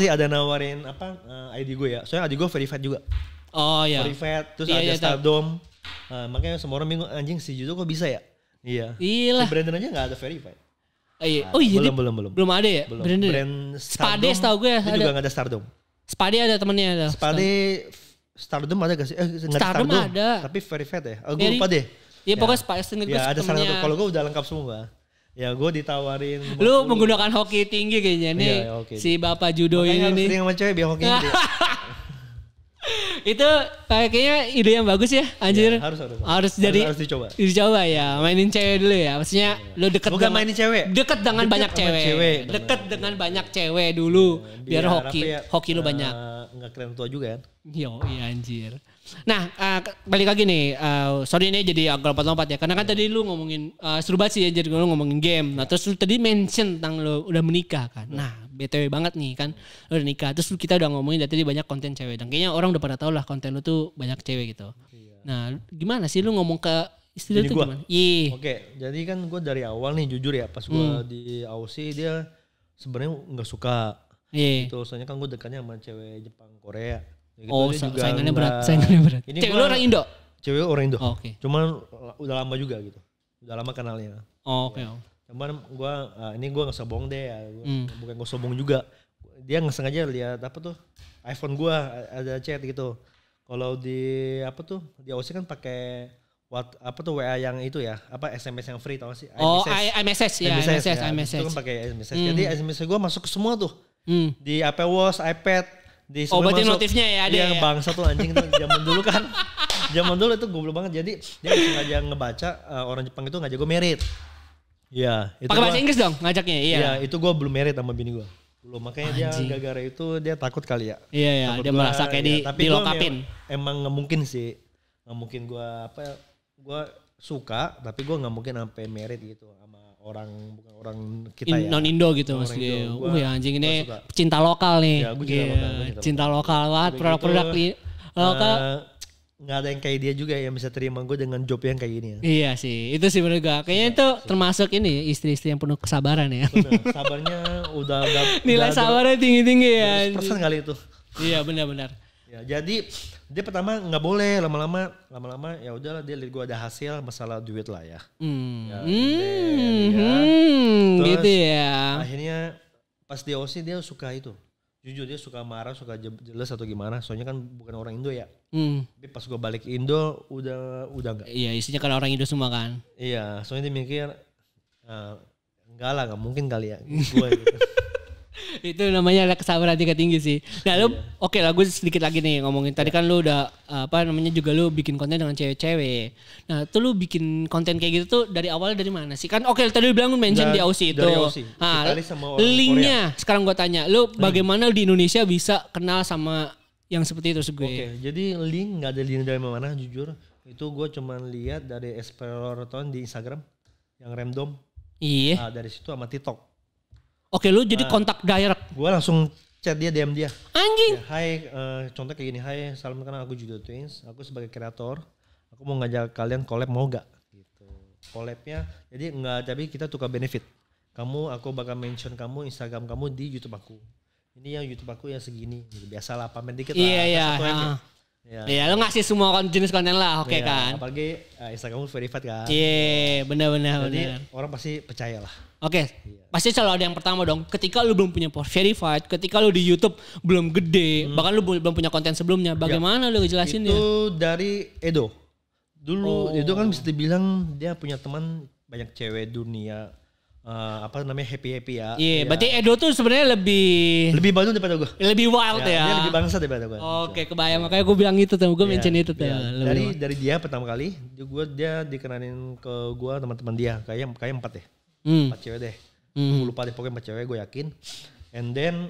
[SPEAKER 2] Ada nawarin apa ID gue ya, soalnya ID gue verified juga.
[SPEAKER 1] Oh iya.
[SPEAKER 2] Verified, terus ada Stardom. Makanya semua orang bingung anjing si Judo kok bisa ya. Iya.
[SPEAKER 1] Iya.
[SPEAKER 2] Brandon aja gak ada verified.
[SPEAKER 1] Oh iya.
[SPEAKER 2] Belum
[SPEAKER 1] ada ya?
[SPEAKER 2] Brand
[SPEAKER 1] Spade setahu gue
[SPEAKER 2] ada. Juga gak ada Stardom.
[SPEAKER 1] Spade ada temennya ada.
[SPEAKER 2] Stardom ada gak sih?
[SPEAKER 1] Stardom ada.
[SPEAKER 2] Tapi verified ya? Gue lupa deh.
[SPEAKER 1] Iya pokoknya Stardom
[SPEAKER 2] ya, ada salah satu. Kalau gue udah lengkap semua. Ya gue ditawarin.
[SPEAKER 1] Lu menggunakan hoki tinggi kayaknya nih. Si bapak judo ini nih.
[SPEAKER 2] Makanya harus sering sama cewek biar hoki tinggi.
[SPEAKER 1] Itu kayaknya ide yang bagus ya, anjir. Ya, harus dicoba ya, mainin cewek dulu ya. Maksudnya lu deket
[SPEAKER 2] bukan mainin cewek.
[SPEAKER 1] Deket dengan banyak cewek. Deket dengan banyak cewek dulu biar hoki lu banyak.
[SPEAKER 2] Enggak keren tua juga kan.
[SPEAKER 1] Yo, iya anjir. Nah, balik lagi nih. Sorry ini jadi agak lompat-lompat ya. Karena kan tadi lu ngomongin seru banget sih ya, jadi lu ngomongin game. Nah, terus lu tadi mention tentang lu udah menikah kan. Nah, BTW banget nih kan, lu udah nikah. Terus kita udah ngomongin dari tadi banyak konten cewek. Dan kayaknya orang udah pada tahu lah konten lu tuh banyak cewek gitu. Iya. Nah, gimana sih lu ngomong ke istri lu tuh gimana? Iya.
[SPEAKER 2] Oke, jadi kan gue dari awal nih jujur ya, pas gue di Aussie dia sebenarnya nggak suka. Iya. Gitu, soalnya kan gue dekatnya sama cewek Jepang, Korea. Gitu,
[SPEAKER 1] saingannya berat. Ini cewek lu orang Indo?
[SPEAKER 2] Cewek orang Indo. Oke. Cuman udah lama juga gitu. Udah lama kenalnya.
[SPEAKER 1] Oke.
[SPEAKER 2] Cuman gue ini gue nggak sombong deh ya, bukan gue sombong juga. Dia nggak sengaja lihat apa tuh iPhone gue ada chat gitu. Kalau di apa tuh di Aussie kan pakai WA yang itu ya, apa SMS yang free tau gak sih?
[SPEAKER 1] iMessage.
[SPEAKER 2] Itu kan pakai iMessage. Jadi SMS gue masuk ke semua tuh. Di Apple Watch, iPad, di semua
[SPEAKER 1] berarti notifnya ya ada.
[SPEAKER 2] Yang bangsa tuh anjing tuh zaman dulu kan. Zaman dulu itu goblok banget. Jadi dia sengaja ngebaca orang Jepang itu ngajak gue merit. Iya,
[SPEAKER 1] itu pakai bahasa Inggris dong ngajaknya.
[SPEAKER 2] Iya, itu gue belum married sama bini gue. Belum, makanya dia gara-gara itu dia takut kali ya.
[SPEAKER 1] Iya, dia merasa kayak dilokapin.
[SPEAKER 2] Emang nggak mungkin sih, nggak mungkin gue suka, tapi gue nggak mungkin sampai married gitu sama bukan orang kita ya.
[SPEAKER 1] Non Indo gitu maksudnya. Ya anjing ini cinta lokal nih.
[SPEAKER 2] Ya, gue
[SPEAKER 1] cinta lokal banget, produk-produk lokal.
[SPEAKER 2] Nggak ada yang kayak dia juga yang bisa terima gue dengan job yang kayak gini ya.
[SPEAKER 1] Iya sih, itu sih menurut gue. Kayaknya itu termasuk ini istri-istri yang penuh kesabaran ya.
[SPEAKER 2] Bener, sabarnya udah
[SPEAKER 1] nilai sabarnya tinggi-tinggi ya.
[SPEAKER 2] 100% kali itu.
[SPEAKER 1] Iya benar-benar.
[SPEAKER 2] Ya jadi dia pertama nggak boleh lama-lama ya udahlah dia lihat gue ada hasil masalah duit lah ya. Terus,
[SPEAKER 1] gitu ya.
[SPEAKER 2] Akhirnya pas di Aussie dia suka itu. Jujur dia suka marah, suka jelas atau gimana. Soalnya kan bukan orang Indo ya. Tapi pas gue balik Indo udah enggak.
[SPEAKER 1] Iya isinya kan orang Indo semua kan.
[SPEAKER 2] Iya soalnya dia mikir enggak lah gak mungkin kali ya. Gue gitu.
[SPEAKER 1] Itu namanya kesabaran tingkat tinggi sih. Nah lu oke lah gue sedikit lagi nih ngomongin. Tadi kan lu udah juga lu bikin konten dengan cewek-cewek. Nah tuh lu bikin konten kayak gitu tuh dari awal dari mana sih? Kan oke tadi lu bilang lu mention di Aussie itu. Nah linknya sekarang gue tanya. Lu bagaimana di Indonesia bisa kenal sama yang seperti itu gue?
[SPEAKER 2] Oke jadi link gak ada link dari mana jujur. Itu gue cuman lihat dari Explorer di Instagram yang random.
[SPEAKER 1] Iya.
[SPEAKER 2] Nah, dari situ sama TikTok.
[SPEAKER 1] Oke lu jadi kontak direct.
[SPEAKER 2] Gue langsung chat dia, DM dia.
[SPEAKER 1] Anjing.
[SPEAKER 2] Ya, hai, contoh kayak gini. Hai, salam kenal aku Judo Twins. Aku sebagai kreator. Aku mau ngajak kalian collab mau gak? Gitu. Collabnya, jadi enggak, tapi kita tukar benefit. Aku bakal mention kamu, Instagram kamu di YouTube aku. Ini yang YouTube aku yang segini. Gitu. Biasalah pamer dikit lah.
[SPEAKER 1] Iya. Iya, lo ngasih semua jenis konten lah, oke kan?
[SPEAKER 2] Apalagi Instagram verified kan?
[SPEAKER 1] Iya, benar.
[SPEAKER 2] Jadi orang pasti percaya lah.
[SPEAKER 1] Oke, pasti selalu ada yang pertama dong. Ketika lu belum punya verified, ketika lu di YouTube belum gede, bahkan lu belum punya konten sebelumnya, bagaimana lu ngejelasin dia?
[SPEAKER 2] Itu dari Edo. Dulu Edo kan bisa dibilang dia punya teman banyak cewek dunia. Happy ya.
[SPEAKER 1] Iya, berarti Edo tuh sebenarnya lebih
[SPEAKER 2] Bandung daripada gue.
[SPEAKER 1] Lebih wild ya.
[SPEAKER 2] Dia lebih bangsa daripada gue.
[SPEAKER 1] Oke, kebayang makanya gue bilang itu tuh, gue mention itu tuh.
[SPEAKER 2] Dari dia pertama kali, dia dikenalin ke gue teman-teman dia, kayak 4 deh. 4 cewek deh. Gue lupa deh pokoknya 4 cewek gue yakin. And then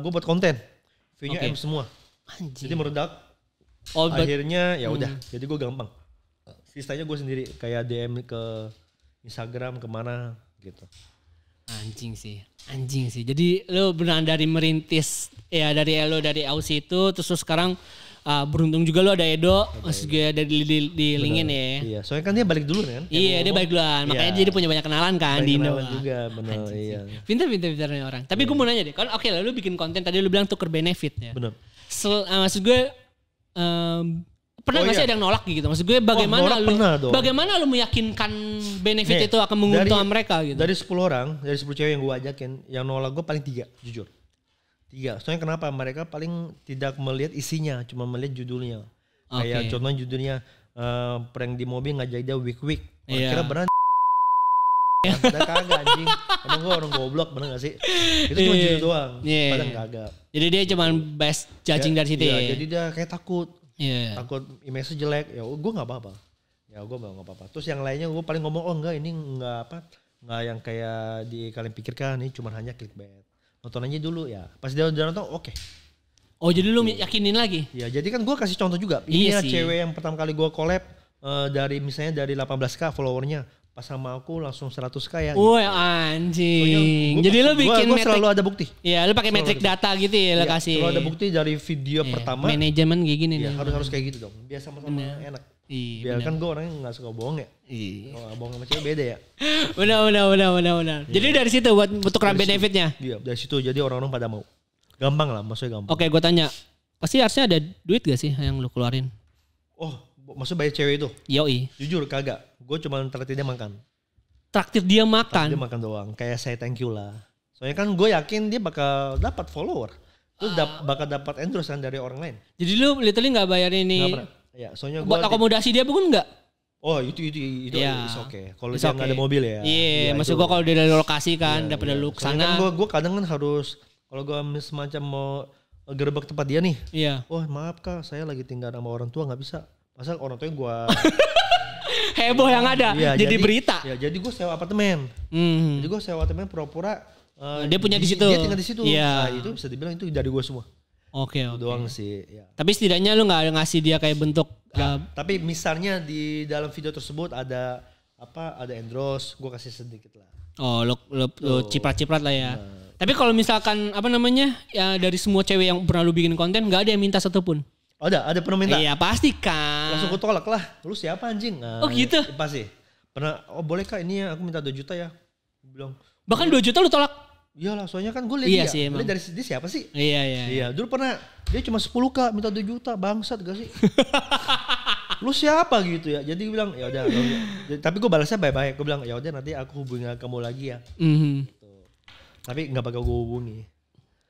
[SPEAKER 2] gue buat konten, view-nya M semua. Anjir. Jadi meredak. Akhirnya ya udah, jadi gue gampang. Sisanya gue sendiri kayak DM ke Instagram kemana gitu.
[SPEAKER 1] Anjing sih. Jadi lo benar dari merintis ya dari Aussie itu terus sekarang beruntung juga lo ada Edo, maksud gue ada di linkin ya.
[SPEAKER 2] Iya, soalnya kan dia balik dulu kan.
[SPEAKER 1] Iya, dia balik duluan. Makanya jadi punya banyak kenalan kan di Indo.
[SPEAKER 2] Juga benar, iya.
[SPEAKER 1] Pintar nih orang. Tapi gue mau nanya deh, kan oke lah lo bikin konten tadi lo bilang tuker benefit ya.
[SPEAKER 2] Benar.
[SPEAKER 1] Maksud gue pernah nggak sih ada yang nolak gitu? Maksud gue bagaimana lu meyakinkan benefit itu akan menguntungkan mereka gitu?
[SPEAKER 2] Dari 10 cewek yang gue ajakin, yang nolak gue paling 3, jujur. 3. Soalnya kenapa? Mereka paling tidak melihat isinya, cuma melihat judulnya. Kayak contohnya judulnya prank di mobil ngajak dia week. Kira beneran Padahal kagak anjing. Emang gue orang goblok bener gak sih? Itu cuma gitu doang. Padahal kagak.
[SPEAKER 1] Jadi dia cuma best judging dari situ ya.
[SPEAKER 2] Jadi dia kayak takut. Takut image jelek. Ya gue gak apa-apa. Ya gue gak apa-apa. Terus yang lainnya gue paling ngomong, oh enggak ini enggak enggak yang kayak kalian pikirkan. Ini cuma hanya clickbait. Nonton aja dulu ya. Pas dia udah nonton oke.
[SPEAKER 1] Oh jadi lu yakinin lagi?
[SPEAKER 2] Ya jadi kan gue kasih contoh juga. Ini ya cewek yang pertama kali gue collab misalnya dari 18k followernya. Pas sama aku langsung 100k ya.
[SPEAKER 1] Woi anjing. Jadi lu bikin
[SPEAKER 2] gue selalu ada bukti.
[SPEAKER 1] Iya lu pakai metrik data gitu ya, lu kasih.
[SPEAKER 2] Selalu ada bukti dari video pertama.
[SPEAKER 1] Manajemen kayak gini nih.
[SPEAKER 2] Harus kayak gitu dong. Biar sama-sama enak. Biar kan gue orangnya gak suka bohong ya. Kalau bohong sama cewek beda ya.
[SPEAKER 1] Benar. Jadi dari situ buat tukeran benefitnya.
[SPEAKER 2] Iya dari situ jadi orang-orang pada mau. Gampang lah, maksudnya gampang.
[SPEAKER 1] Oke, gue tanya. Pasti harusnya ada duit gak sih yang lu keluarin?
[SPEAKER 2] Oh, maksudnya bayar cewek itu?
[SPEAKER 1] Yoi.
[SPEAKER 2] Jujur kagak. Gue cuma traktir dia makan.
[SPEAKER 1] Traktir dia makan?
[SPEAKER 2] Traktir dia makan doang. Kayak saya thank you lah. Soalnya kan gue yakin dia bakal dapat follower. Terus bakal dapat endorse dari orang lain.
[SPEAKER 1] Jadi lu literally gak bayar ini?
[SPEAKER 2] Gak pernah. Ya, soalnya
[SPEAKER 1] buat akomodasi dia bukan gak?
[SPEAKER 2] Oh itu
[SPEAKER 1] ya.
[SPEAKER 2] Oke. Kalau dia gak ada mobil ya.
[SPEAKER 1] Iya, maksud gue kalau dia dari lokasi kan, dapat lu kesana.
[SPEAKER 2] Kan gue kadang kan harus, kalau gue semacam mau gerbek tempat dia nih.
[SPEAKER 1] Iya.
[SPEAKER 2] Oh maaf kak, saya lagi tinggal sama orang tua gak bisa. Masa orang tuanya gue...
[SPEAKER 1] heboh yang ada, jadi berita.
[SPEAKER 2] Ya jadi gue sewa apartemen. Jadi gue sewa apartemen pura-pura.
[SPEAKER 1] Dia punya di situ.
[SPEAKER 2] Dia tinggal di situ.
[SPEAKER 1] Iya.
[SPEAKER 2] Nah itu bisa dibilang itu dari gue semua.
[SPEAKER 1] Oke.
[SPEAKER 2] Doang sih. Ya.
[SPEAKER 1] Tapi setidaknya lu nggak ngasih dia kayak bentuk.
[SPEAKER 2] Tapi misalnya di dalam video tersebut ada endorse, gue kasih sedikit lah.
[SPEAKER 1] Oh, lu ciprat-ciprat lah ya. Tapi kalau misalkan ya dari semua cewek yang pernah lu bikin konten nggak ada yang minta satupun.
[SPEAKER 2] Ada pernah minta?
[SPEAKER 1] Iya pasti kan.
[SPEAKER 2] Langsung gue tolak lah. Lu siapa anjing? Nah,
[SPEAKER 1] gitu?
[SPEAKER 2] Pasti. Pernah, boleh kak ini ya aku minta 2 juta ya. Bilang.
[SPEAKER 1] Bahkan 2 juta lu tolak?
[SPEAKER 2] Iyalah soalnya kan gue lihat
[SPEAKER 1] dia.
[SPEAKER 2] Lihat dari dia siapa sih?
[SPEAKER 1] Iya.
[SPEAKER 2] Dulu pernah dia cuma 10 kak minta 2 juta bangsat gak sih? Lu siapa gitu ya? Jadi gue bilang ya udah. Tapi gue balasnya baik-baik. Gue bilang ya udah nanti aku hubungi kamu lagi ya. Gitu. Tapi nggak bakal gue hubungi.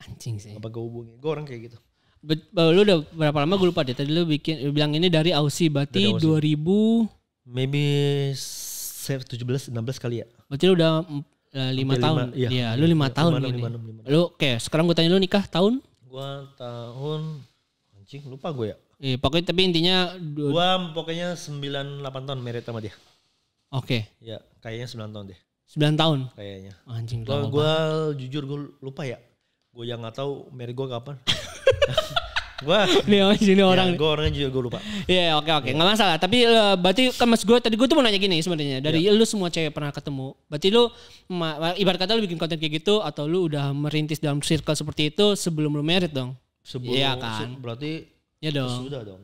[SPEAKER 1] Anjing sih.
[SPEAKER 2] Nggak bakal gue hubungi. Gue orang kayak gitu.
[SPEAKER 1] Lu udah berapa lama gue lupa deh. Tadi lu bilang ini dari Aussie berarti 2000
[SPEAKER 2] maybe 17-16 kali ya.
[SPEAKER 1] Berarti lu udah 5 tahun. Iya, lu 5 tahun gini. 5. Lu sekarang gue tanya lu nikah tahun?
[SPEAKER 2] Gua tahun anjing lupa gue ya.
[SPEAKER 1] Iya, pokoknya tapi intinya
[SPEAKER 2] gua pokoknya 9-8 tahun married sama dia.
[SPEAKER 1] Oke.
[SPEAKER 2] Ya, kayaknya 9 tahun deh.
[SPEAKER 1] 9 tahun?
[SPEAKER 2] Kayaknya.
[SPEAKER 1] Anjing
[SPEAKER 2] gua jujur gue lupa ya. Gue yang gak tahu married gue kapan.
[SPEAKER 1] Ini orang.
[SPEAKER 2] Gue orangnya juga gue lupa.
[SPEAKER 1] Iya oke. Nggak masalah. Tapi berarti kan mas gue tadi gue tuh mau nanya gini sebenarnya. Dari lu semua cewek pernah ketemu. Berarti lu ibarat kata lu bikin konten kayak gitu atau lu udah merintis dalam circle seperti itu sebelum lu married dong? Iya kan.
[SPEAKER 2] Berarti
[SPEAKER 1] ya dong.
[SPEAKER 2] Sudah dong.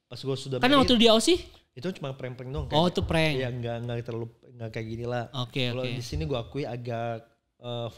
[SPEAKER 2] Pas gue sudah
[SPEAKER 1] kan waktu di Aussie?
[SPEAKER 2] Itu cuma prank dong.
[SPEAKER 1] Oh itu prank.
[SPEAKER 2] Iya nggak kayak gini lah.
[SPEAKER 1] Oke.
[SPEAKER 2] Kalau di sini gue akui agak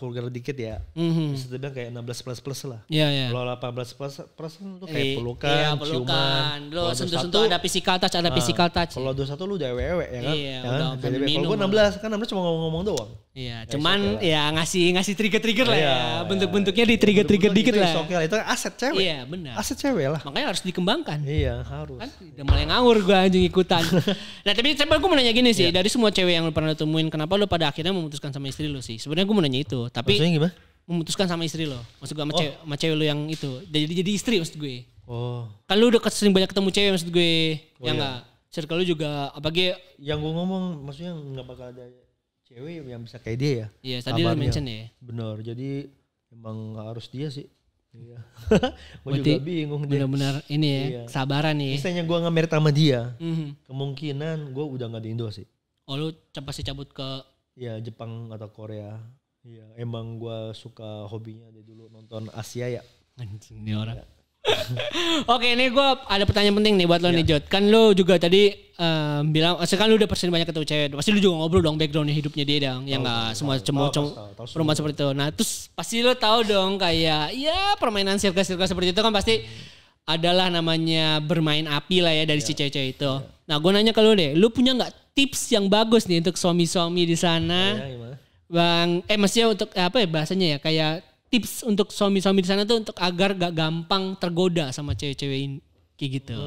[SPEAKER 2] vulgar dikit ya. Bisa dibilang kayak 16 plus lah.
[SPEAKER 1] Iya.
[SPEAKER 2] Kalau 18 plus tuh kayak pelukan, ciuman.
[SPEAKER 1] Lu sentuh-sentuh ada physical touch,
[SPEAKER 2] Kalau 21 lu udah ewe ya kan?
[SPEAKER 1] Iya,
[SPEAKER 2] kalau gue 16 kan 16 cuma ngomong-ngomong doang.
[SPEAKER 1] Iya, cuman ya ngasih trigger lah ya. Bentuk-bentuknya di trigger dikit lah.
[SPEAKER 2] Oke, itu aset cewek.
[SPEAKER 1] Iya, benar.
[SPEAKER 2] Aset cewek lah.
[SPEAKER 1] Makanya harus dikembangkan.
[SPEAKER 2] Iya, harus.
[SPEAKER 1] Kan udah mulai ngawur gue anjing ikutan. Nah, tapi gue mau nanya gini sih, dari semua cewek yang lu pernah temuin, kenapa lu pada akhirnya memutuskan sama istri lu sih? Sebenarnya gue mau nanya itu, tapi
[SPEAKER 2] maksudnya gimana?
[SPEAKER 1] Memutuskan sama istri lo. Maksud gue sama cewek lu yang itu. Jadi istri maksud gue.
[SPEAKER 2] Oh.
[SPEAKER 1] Kan lu udah sering banyak ketemu cewek maksud gue. Ya enggak? Circle lu juga apalagi
[SPEAKER 2] yang gue ngomong maksudnya enggak bakal ada cewek yang bisa kayak dia ya.
[SPEAKER 1] Iya, tadi lu mention ya.
[SPEAKER 2] Benar. Jadi emang harus dia sih. Iya. Gue juga bingung dia.
[SPEAKER 1] Benar-benar ini ya, kesabaran nih.
[SPEAKER 2] Misalnya gue nge-married sama dia, kemungkinan gue udah gak di Indo sih.
[SPEAKER 1] Oh lu pasti cabut ke
[SPEAKER 2] Jepang atau Korea. Iya, emang gue suka hobinya dari dulu nonton Asia ya.
[SPEAKER 1] Anjing nih orang. Oke, ini gue ada pertanyaan penting nih buat lo nih Jod. Kan lo juga tadi bilang, kan lo udah persen banyak ketemu cewek. Pasti lo juga ngobrol dong backgroundnya hidupnya dia dong. Yang gak semua perempuan seperti itu. Nah terus pasti lo tahu dong kayak ya permainan circle-circle seperti itu kan pasti adalah namanya bermain api lah ya dari si cewek-cewek itu. Nah gue nanya ke lo deh, lo punya gak tips yang bagus nih untuk suami-suami di sana? Bang, maksudnya untuk apa ya bahasanya ya kayak tips untuk suami-suami di sana tuh untuk agar gak gampang tergoda sama cewek-cewek ini kayak gitu.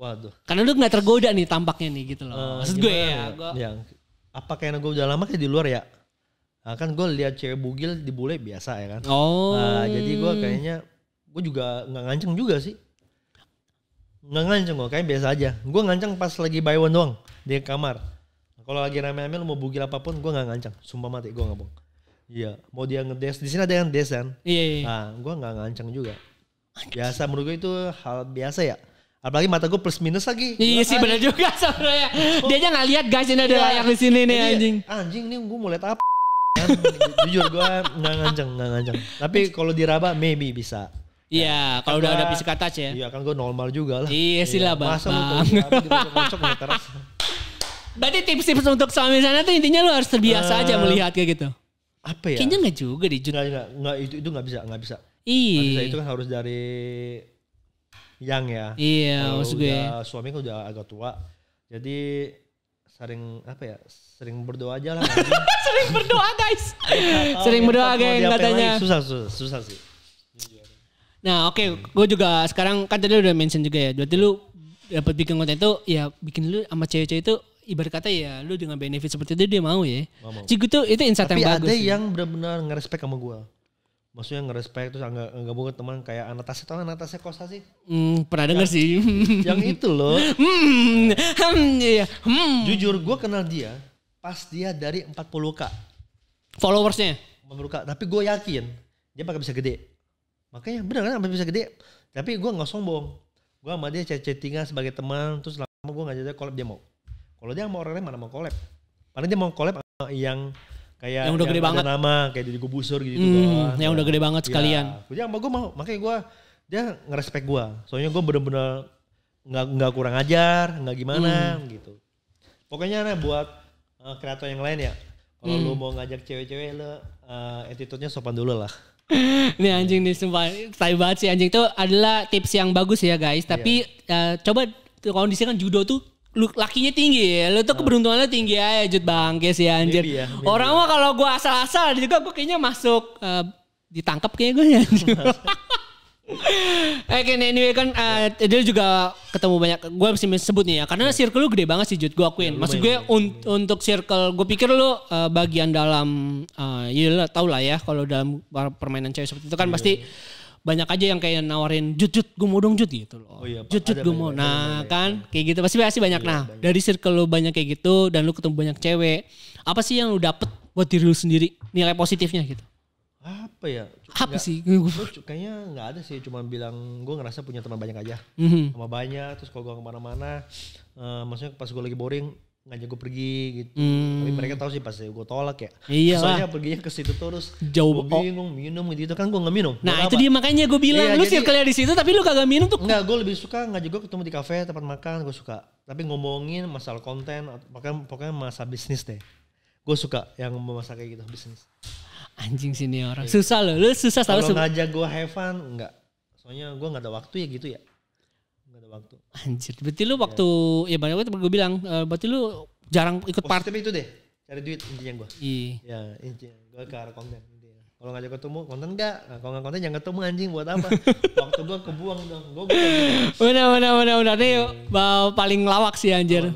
[SPEAKER 2] Waduh.
[SPEAKER 1] Karena lu gak tergoda nih tampaknya nih gitu loh. Maksud gue ya.
[SPEAKER 2] apa karena gue udah lama kayak di luar ya. Nah, kan gue lihat cewek bugil di bule biasa ya kan. Jadi gue kayaknya gue juga nggak nganceng juga sih. Nggak nganceng gue, kayak biasa aja. Gue nganceng pas lagi buy one doang di kamar. Kalau lagi rame-rame lu mau bugil apapun gue nggak nganceng. Sumpah mati gue nggak bohong. Iya, mau dia ngedes di sini ada yang des kan.
[SPEAKER 1] Iya.
[SPEAKER 2] Nah, gue nggak nganceng juga. Biasa menurut gue itu hal biasa ya. Apalagi mata gue plus minus lagi.
[SPEAKER 1] Iya sih benar juga sebenarnya. Dia aja nggak lihat guys ini ada layar di sini nih anjing.
[SPEAKER 2] Anjing nih gue mau lihat apa? Jujur gue nggak nganceng. Tapi kalau diraba maybe bisa.
[SPEAKER 1] Iya, kalau udah ada physical touch ya.
[SPEAKER 2] Iya kan gue normal juga lah.
[SPEAKER 1] Iya sih lah bang.
[SPEAKER 2] Masa lu kocok teras.
[SPEAKER 1] Berarti tips-tips untuk suami sana tuh intinya lu harus terbiasa aja melihat kayak gitu.
[SPEAKER 2] Apa ya?
[SPEAKER 1] Kayaknya nggak juga deh.
[SPEAKER 2] Nggak itu nggak bisa.
[SPEAKER 1] Iya.
[SPEAKER 2] Itu kan harus dari yang ya.
[SPEAKER 1] Iya, maksud gue.
[SPEAKER 2] Suami kan udah agak tua. Jadi sering berdoa aja lah.
[SPEAKER 1] Sering berdoa guys. Sering berdoa geng katanya.
[SPEAKER 2] Susah sih.
[SPEAKER 1] Nah oke, gue juga sekarang kan tadi udah mention juga ya. Berarti lu dapat bikin konten itu ya bikin lu sama cewek-cewek itu ibarat kata ya lu dengan benefit seperti itu dia mau ya. Jadi itu insight yang bagus.
[SPEAKER 2] Tapi ada yang benar-benar ngerespek sama gue. Maksudnya ngerespek terus enggak buat teman kayak Anastasia, tau Anastasia Kosa sih?
[SPEAKER 1] Pernah denger sih.
[SPEAKER 2] Yang itu loh.
[SPEAKER 1] Iya.
[SPEAKER 2] Jujur gue kenal dia pas dia dari 40k
[SPEAKER 1] followersnya.
[SPEAKER 2] 40k, tapi gue yakin dia bakal bisa gede. Makanya bener kan bisa gede. Tapi gue gak sombong. Gue sama dia chattingan sebagai teman. Terus lama gue ngajak dia collab, dia mau. Kalau dia mau orang lain mana mau collab. Padahal dia mau collab yang kayak
[SPEAKER 1] yang udah gede banget.
[SPEAKER 2] Nama kayak Deddy Corbuzier gitu.
[SPEAKER 1] Yang udah gede banget sekalian.
[SPEAKER 2] Dia sama gue mau. Makanya dia ngerespek gue. Soalnya gue bener-bener gak kurang ajar. Gak gimana gitu. Pokoknya buat kreator yang lain ya. Kalau lu mau ngajak cewek-cewek lu attitude-nya sopan dulu lah.
[SPEAKER 1] Ini anjing nih sumpah tai banget sih anjing. Itu adalah tips yang bagus ya guys. Tapi coba kondisinya kan judo tuh lu lakinya tinggi ya. Lu tuh keberuntungan lu tinggi aja Jud bangke sih anjir. Maybe. Orang mah kalau gua asal-asal juga gua kayaknya masuk ditangkap kayaknya gue ya. Anyway kan dia juga ketemu banyak. Gue mesti sebut nih ya karena circle lu gede banget sih Jud, gue akuin. Maksud gue untuk circle, gue pikir lu bagian dalam ya tau lah ya kalau dalam permainan cewek seperti itu kan pasti banyak aja yang kayak nawarin Jud gue mau dong Jud gitu loh. Jud gue mau. Nah kan kayak gitu pasti banyak. Nah dari circle lu banyak kayak gitu dan lu ketemu banyak cewek, apa sih yang lu dapet buat diri lu sendiri nilai positifnya gitu?
[SPEAKER 2] Apa ya?
[SPEAKER 1] Apa sih?
[SPEAKER 2] Kayaknya nggak ada sih, cuma bilang gue ngerasa punya teman banyak aja, sama banyak. Terus kalau gue kemana-mana, maksudnya pas gue lagi boring ngajak gue pergi gitu. Tapi mereka tahu sih pasti gue tolak ya.
[SPEAKER 1] Iya.
[SPEAKER 2] Soalnya perginya ke situ terus.
[SPEAKER 1] Jauh.
[SPEAKER 2] Gue bingung minum gitu kan gue nggak minum.
[SPEAKER 1] Nah itu dia makanya gue bilang lu circle di situ tapi lu kagak minum tuh.
[SPEAKER 2] Enggak, gue lebih suka ngajak gue ketemu di kafe tempat makan gue suka. Tapi ngomongin masalah konten, pokoknya masalah bisnis deh. Gue suka yang memasak kayak gitu bisnis.
[SPEAKER 1] Anjing sini orang susah loh, lu susah selalu.
[SPEAKER 2] Kalau ngajak gue have fun enggak, soalnya gue nggak ada waktu ya gitu ya, nggak ada waktu.
[SPEAKER 1] Anjir, berarti lu waktu ya banyak waktu gue bilang, berarti lu jarang ikut party.
[SPEAKER 2] Positif itu deh, cari duit intinya gue.
[SPEAKER 1] Iya.
[SPEAKER 2] Ya intinya gue ke arah konten. Kalau ngajak ketemu konten enggak, kalau nggak konten jangan ketemu anjing buat apa? Waktu gue kebuang dong, gue gitu.
[SPEAKER 1] Benar nih paling lawak sih anjir.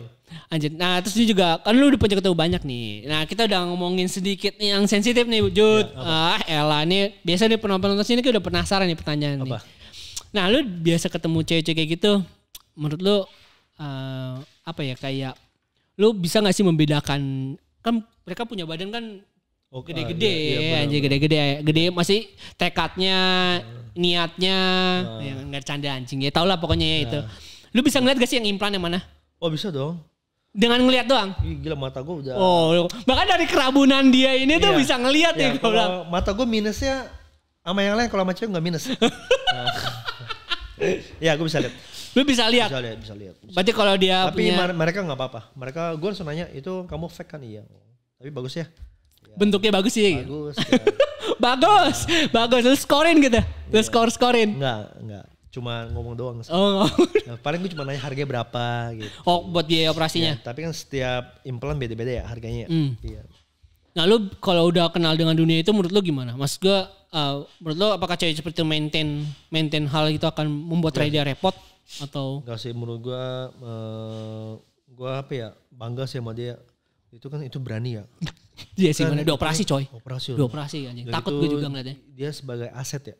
[SPEAKER 1] Anjir. Nah terus dia juga kan lu udah punya ketemu banyak nih. Nah kita udah ngomongin sedikit nih yang sensitif nih Jud. Elah nih biasa nih penonton sini kayak udah penasaran nih pertanyaan nih. Nah lu biasa ketemu cewek-cewek kayak gitu. Menurut lu apa ya kayak lu bisa gak sih membedakan kan mereka punya badan kan gede-gede anjir gede masih tekadnya niatnya yang gak canda anjing ya tau lah pokoknya ya itu. Lu bisa ngeliat gak sih yang implan yang mana?
[SPEAKER 2] Oh bisa dong.
[SPEAKER 1] Dengan ngelihat doang?
[SPEAKER 2] Gila mata gue udah.
[SPEAKER 1] Oh, bahkan dari kerabunan dia ini tuh bisa ngelihat ya.
[SPEAKER 2] Kalau mata gue minusnya sama yang lain, kalau sama cewek gak minus. Ya gue bisa lihat.
[SPEAKER 1] Lu bisa lihat?
[SPEAKER 2] Bisa lihat.
[SPEAKER 1] Berarti kalau dia
[SPEAKER 2] tapi punya... mereka gak apa-apa. Mereka gue langsung nanya itu kamu fake kan? Iya. Tapi bagus ya.
[SPEAKER 1] Bentuknya bagus sih.
[SPEAKER 2] Bagus. Ya.
[SPEAKER 1] bagus. Lu scorein gitu? Lu scorein?
[SPEAKER 2] Enggak. Cuma ngomong doang.
[SPEAKER 1] Oh.
[SPEAKER 2] Nah, paling gue cuma nanya harganya berapa gitu.
[SPEAKER 1] Oh buat biaya operasinya?
[SPEAKER 2] Ya, tapi kan setiap implan beda-beda ya harganya. Iya.
[SPEAKER 1] Nah lu kalau udah kenal dengan dunia itu menurut lu gimana? Maksud gue menurut lu apakah cewek seperti maintain hal itu akan membuat dia repot? Atau?
[SPEAKER 2] Enggak sih menurut gue apa ya bangga sih sama dia. Itu kan itu berani ya.
[SPEAKER 1] Iya sih, benar. Dioperasi coy.
[SPEAKER 2] Dioperasi
[SPEAKER 1] anjing. Takut gue juga ngeliatnya.
[SPEAKER 2] Dia sebagai aset ya.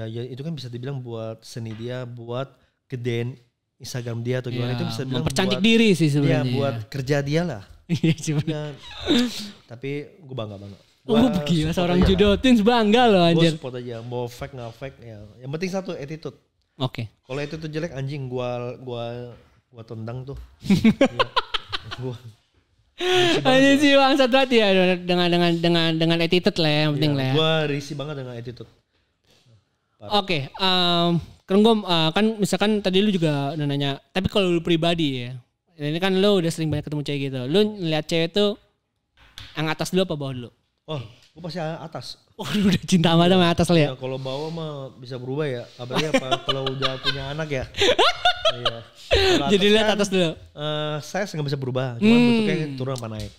[SPEAKER 2] Ya itu kan bisa dibilang buat seni dia, buat gedein Instagram dia atau gimana, itu bisa dibilang
[SPEAKER 1] mempercantik diri sih sebenarnya.
[SPEAKER 2] Iya, buat kerja dia lah.
[SPEAKER 1] Iya sih benar.
[SPEAKER 2] Tapi gue bangga.
[SPEAKER 1] Gila seorang Judo Twins bangga loh anjir.
[SPEAKER 2] Gue support aja, mau fake nggak fake ya. Yang penting satu, attitude.
[SPEAKER 1] Oke.
[SPEAKER 2] Kalau itu tuh jelek anjing, gua tendang tuh.
[SPEAKER 1] Anjing sih bangsat banget ya dengan attitude lah ya, yang penting lah ya.
[SPEAKER 2] Gua risih banget dengan attitude.
[SPEAKER 1] Oke, kan misalkan tadi lu juga udah nanya, tapi kalau lu pribadi ya, ini kan lu udah sering banyak ketemu cewek gitu, lu ngeliat cewek tuh yang atas dulu apa bawah dulu?
[SPEAKER 2] Oh, gue pasti atas.
[SPEAKER 1] Oh, lu udah cinta amat sama atas lu ya?
[SPEAKER 2] Kalau bawah mah bisa berubah ya, apalagi kalau udah punya anak ya. Iya.
[SPEAKER 1] Jadi lihat atas dulu.
[SPEAKER 2] Size nggak bisa berubah, cuma bentuknya turun apa naik.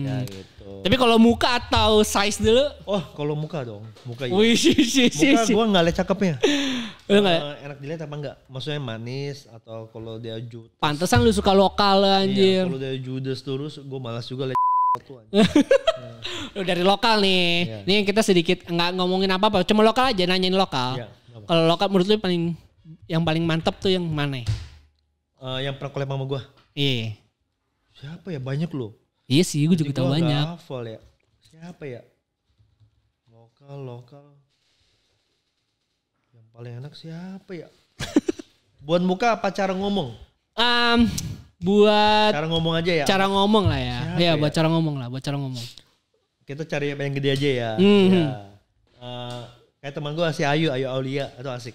[SPEAKER 2] Ya gitu.
[SPEAKER 1] Tapi kalau muka atau size dulu?
[SPEAKER 2] Oh, kalau muka dong, muka iya.
[SPEAKER 1] Muka
[SPEAKER 2] gue nggak lihat cakepnya. Enak dilihat apa enggak? Maksudnya manis atau kalau dia judes.
[SPEAKER 1] Pantesan lu suka lokal anjir.
[SPEAKER 2] Iya, kalau dia judes terus, gue malas juga lihat.
[SPEAKER 1] Lu dari lokal nih. Nih kita sedikit nggak ngomongin apa-apa, cuma lokal aja, nanyain lokal. Kalau lokal menurut lu yang paling mantap tuh yang mana?
[SPEAKER 2] Yang pernah collab sama gue.
[SPEAKER 1] Iya.
[SPEAKER 2] Siapa ya? Banyak loh.
[SPEAKER 1] Iya sih, gue juga tahu banyak.
[SPEAKER 2] Gak hafal ya. Siapa ya? Lokal. Yang paling enak siapa ya? Buat muka apa cara ngomong?
[SPEAKER 1] Buat
[SPEAKER 2] cara ngomong aja ya.
[SPEAKER 1] Cara ngomong lah ya. Iya, buat cara ngomong lah, buat cara ngomong.
[SPEAKER 2] Kita cari yang gede aja ya. Kayak teman gue si Ayu Aulia itu asik.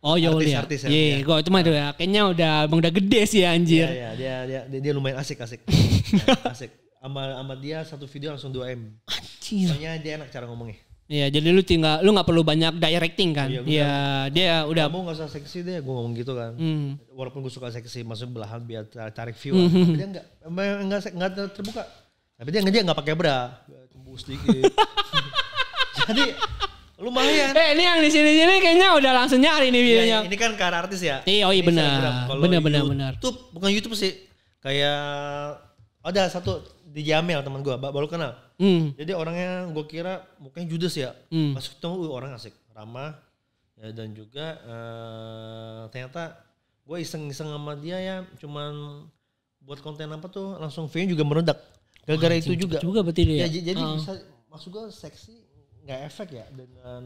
[SPEAKER 1] Oh ya Aulia. Iya, gue itu mah ya. Kayaknya udah gede sih anjir.
[SPEAKER 2] Iya, dia lumayan asik. Asik. Sama dia satu video langsung 2M.
[SPEAKER 1] Anjir.
[SPEAKER 2] Soalnya dia enak cara ngomongnya.
[SPEAKER 1] Iya, jadi lu nggak perlu banyak directing kan? Iya, dia udah.
[SPEAKER 2] Kamu nggak usah seksi deh, gue ngomong gitu kan. Walaupun gue suka seksi, maksudnya belahan biar tarik view. Tapi dia nggak terbuka. Tapi dia nggak pakai bra, tembus sedikit. Jadi lumayan.
[SPEAKER 1] Ini yang di sini kayaknya udah langsung nyari nih videonya.
[SPEAKER 2] Ini kan ke arah artis ya.
[SPEAKER 1] Iya, benar. Benar.
[SPEAKER 2] YouTube bukan YouTube sih. Kayak ada satu di Jamel teman gue, baru kenal. Jadi orangnya gue kira mukanya judes ya. Pas ketemu orang asik, ramah ya, dan juga ternyata gue iseng-iseng sama dia ya, cuman buat konten apa tuh langsung view-nya juga meledak. Gara-gara itu juga
[SPEAKER 1] berarti dia.
[SPEAKER 2] Ya, jadi bisa, maksud gue seksi nggak efek ya dengan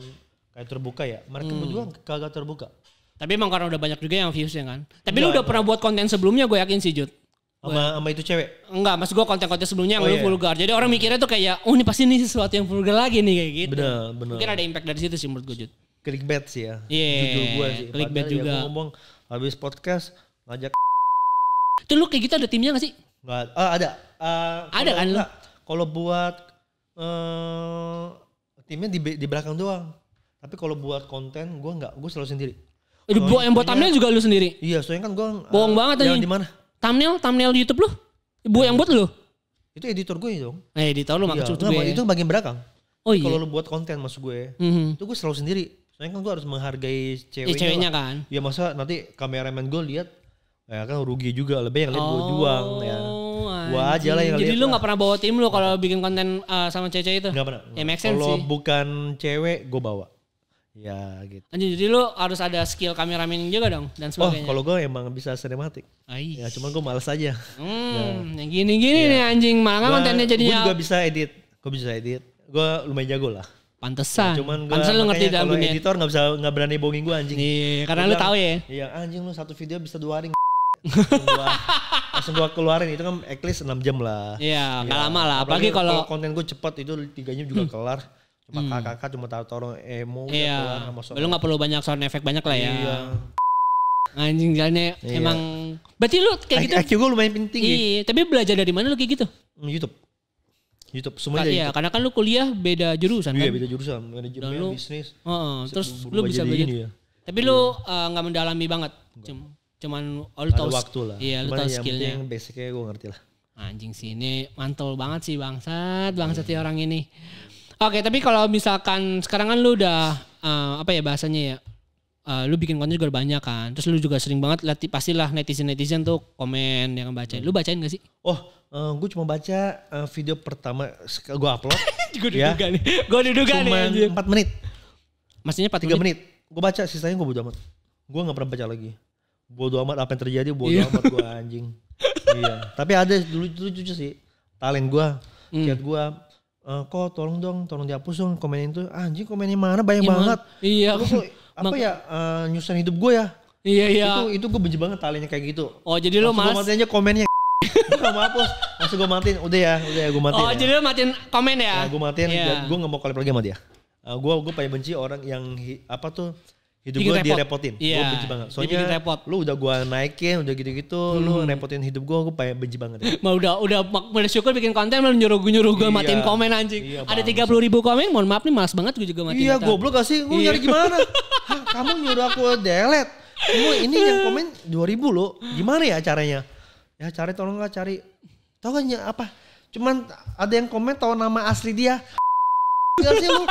[SPEAKER 2] kayak terbuka ya. Mereka berdua kagak terbuka.
[SPEAKER 1] Tapi emang karena udah banyak juga yang views-nya kan. Tapi lu udah pernah buat konten sebelumnya, gue yakin sih Jud.
[SPEAKER 2] Sama itu cewek?
[SPEAKER 1] Enggak, maksud gue konten-konten sebelumnya yang lu vulgar. Jadi orang mikirnya tuh kayak, ini pasti nih sesuatu yang vulgar lagi nih kayak gitu.
[SPEAKER 2] Bener.
[SPEAKER 1] Mungkin ada impact dari situ sih menurut gue Jud.
[SPEAKER 2] Clickbait sih ya.
[SPEAKER 1] Judul gue sih. Clickbait juga.
[SPEAKER 2] Ya, gue ngomong habis podcast ngajak.
[SPEAKER 1] Itu lu kayak gitu ada timnya gak sih?
[SPEAKER 2] Nggak, ada.
[SPEAKER 1] Ada kan lu?
[SPEAKER 2] Kalau buat timnya di belakang doang. Tapi kalau buat konten gue nggak, gue selalu sendiri.
[SPEAKER 1] Yang buat thumbnail juga lu sendiri?
[SPEAKER 2] Iya, soalnya kan gue
[SPEAKER 1] bohong banget aja.
[SPEAKER 2] Di mana?
[SPEAKER 1] Thumbnail YouTube lu? Yang buat lu?
[SPEAKER 2] Itu editor gue dong.
[SPEAKER 1] Editor lu maksud gue.
[SPEAKER 2] Itu bagian belakang.
[SPEAKER 1] Oh iya.
[SPEAKER 2] Kalau lu buat konten maksud gue, itu gue selalu sendiri. Soalnya kan gue harus menghargai
[SPEAKER 1] ceweknya kan.
[SPEAKER 2] Ya masa nanti kameramen gue lihat, ya kan rugi juga, lebih yang lihat gue juang ya. Gue aja lah yang lihat.
[SPEAKER 1] Jadi lu gak pernah bawa tim lu kalau bikin konten sama cewek itu?
[SPEAKER 2] Gak pernah.
[SPEAKER 1] Ya make sense sih.
[SPEAKER 2] Kalau bukan cewek gue bawa. Ya gitu.
[SPEAKER 1] Jadi lu harus ada skill kameramen juga dong dan sebagainya.
[SPEAKER 2] Kalau gue emang bisa sinematik. Ya cuma gue males aja.
[SPEAKER 1] Yang gini-gini nih anjing, malah kontennya jadinya.
[SPEAKER 2] Gue juga bisa edit. Gue lumayan jago lah.
[SPEAKER 1] Pantesan.
[SPEAKER 2] Pantesan
[SPEAKER 1] lu ngerti dalam dunia.
[SPEAKER 2] Kalau editor nggak berani bohongin gue anjing.
[SPEAKER 1] Iya, karena lu tahu ya.
[SPEAKER 2] Iya, anjing lu satu video bisa 2 hari. Langsung gue keluarin, itu kan at least 6 jam lah.
[SPEAKER 1] Iya, nggak lama lah. Apalagi kalau
[SPEAKER 2] konten gue cepat itu 3 jam juga kelar. Cuma kakak cuma taruh emo.
[SPEAKER 1] Iya. Lu nggak perlu banyak sound effect banyak lah ya.
[SPEAKER 2] Iya.
[SPEAKER 1] Anjing jalannya emang. Berarti lu kayak gitu.
[SPEAKER 2] IQ gue lumayan penting.
[SPEAKER 1] Iya. Tapi belajar dari mana lu kayak gitu?
[SPEAKER 2] YouTube semuanya.
[SPEAKER 1] Iya, karena kan lu kuliah beda jurusan kan.
[SPEAKER 2] Iya, beda jurusan. Manajemen bisnis.
[SPEAKER 1] Terus lu bisa belajar. Ya. Tapi lu nggak mendalami banget. Cuman lu tahu
[SPEAKER 2] waktu lah.
[SPEAKER 1] Iya, lu tahu skillnya.
[SPEAKER 2] Yang basicnya gue ngerti lah.
[SPEAKER 1] Anjing sih ini mantul banget sih bangsat ya orang ini. Oke, tapi kalau misalkan sekarang kan lu udah apa ya bahasanya ya, lu bikin konten juga banyak kan, terus lu juga sering banget pastilah netizen tuh komen yang bacain. Lu bacain gak sih?
[SPEAKER 2] Gue cuma baca video pertama gue upload.
[SPEAKER 1] Gue diduga nih. Gue diduga nih.
[SPEAKER 2] Cuma 4 menit.
[SPEAKER 1] Maksudnya
[SPEAKER 2] 3 menit. Gue baca, sisanya gue bodo amat. Gue gak pernah baca lagi. Bodo amat apa yang terjadi, bodo amat gue anjing. Iya. Tapi ada dulu lucu sih. Talent gue, chat gue. Kok tolong dihapus dong komen itu. Anjing komennya mana banyak banget.
[SPEAKER 1] Iya.
[SPEAKER 2] Apa ya nyusahin hidup gue ya.
[SPEAKER 1] Iya.
[SPEAKER 2] Itu gue benci banget talentnya kayak gitu.
[SPEAKER 1] Oh jadi lo malas.
[SPEAKER 2] Gue matiin aja komennya. Gue gak mau hapus. Langsung gue matiin. Udah ya gue matiin.
[SPEAKER 1] Oh jadi lo matiin komen ya?
[SPEAKER 2] Gue matiin. Gue gak mau collab lagi sama dia. Gue paling benci orang yang hidup gue direpotin. Gue benci banget. Soalnya lu udah gue naikin, udah gitu-gitu, lu repotin hidup gue paling benci banget.
[SPEAKER 1] Udah syukur bikin konten, lu nyuruh gue matiin komen anjing. Ada 30.000 komen, mohon maaf nih malas banget gue juga matiin.
[SPEAKER 2] Iya goblok gak sih, gue nyari gimana? Kamu nyuruh aku delete. Ini yang komen 2.000 lo, gimana ya caranya? Ya cari, tolong gak cari. Tau gak apa? Cuman ada yang komen tau nama asli dia. Gak sih lu?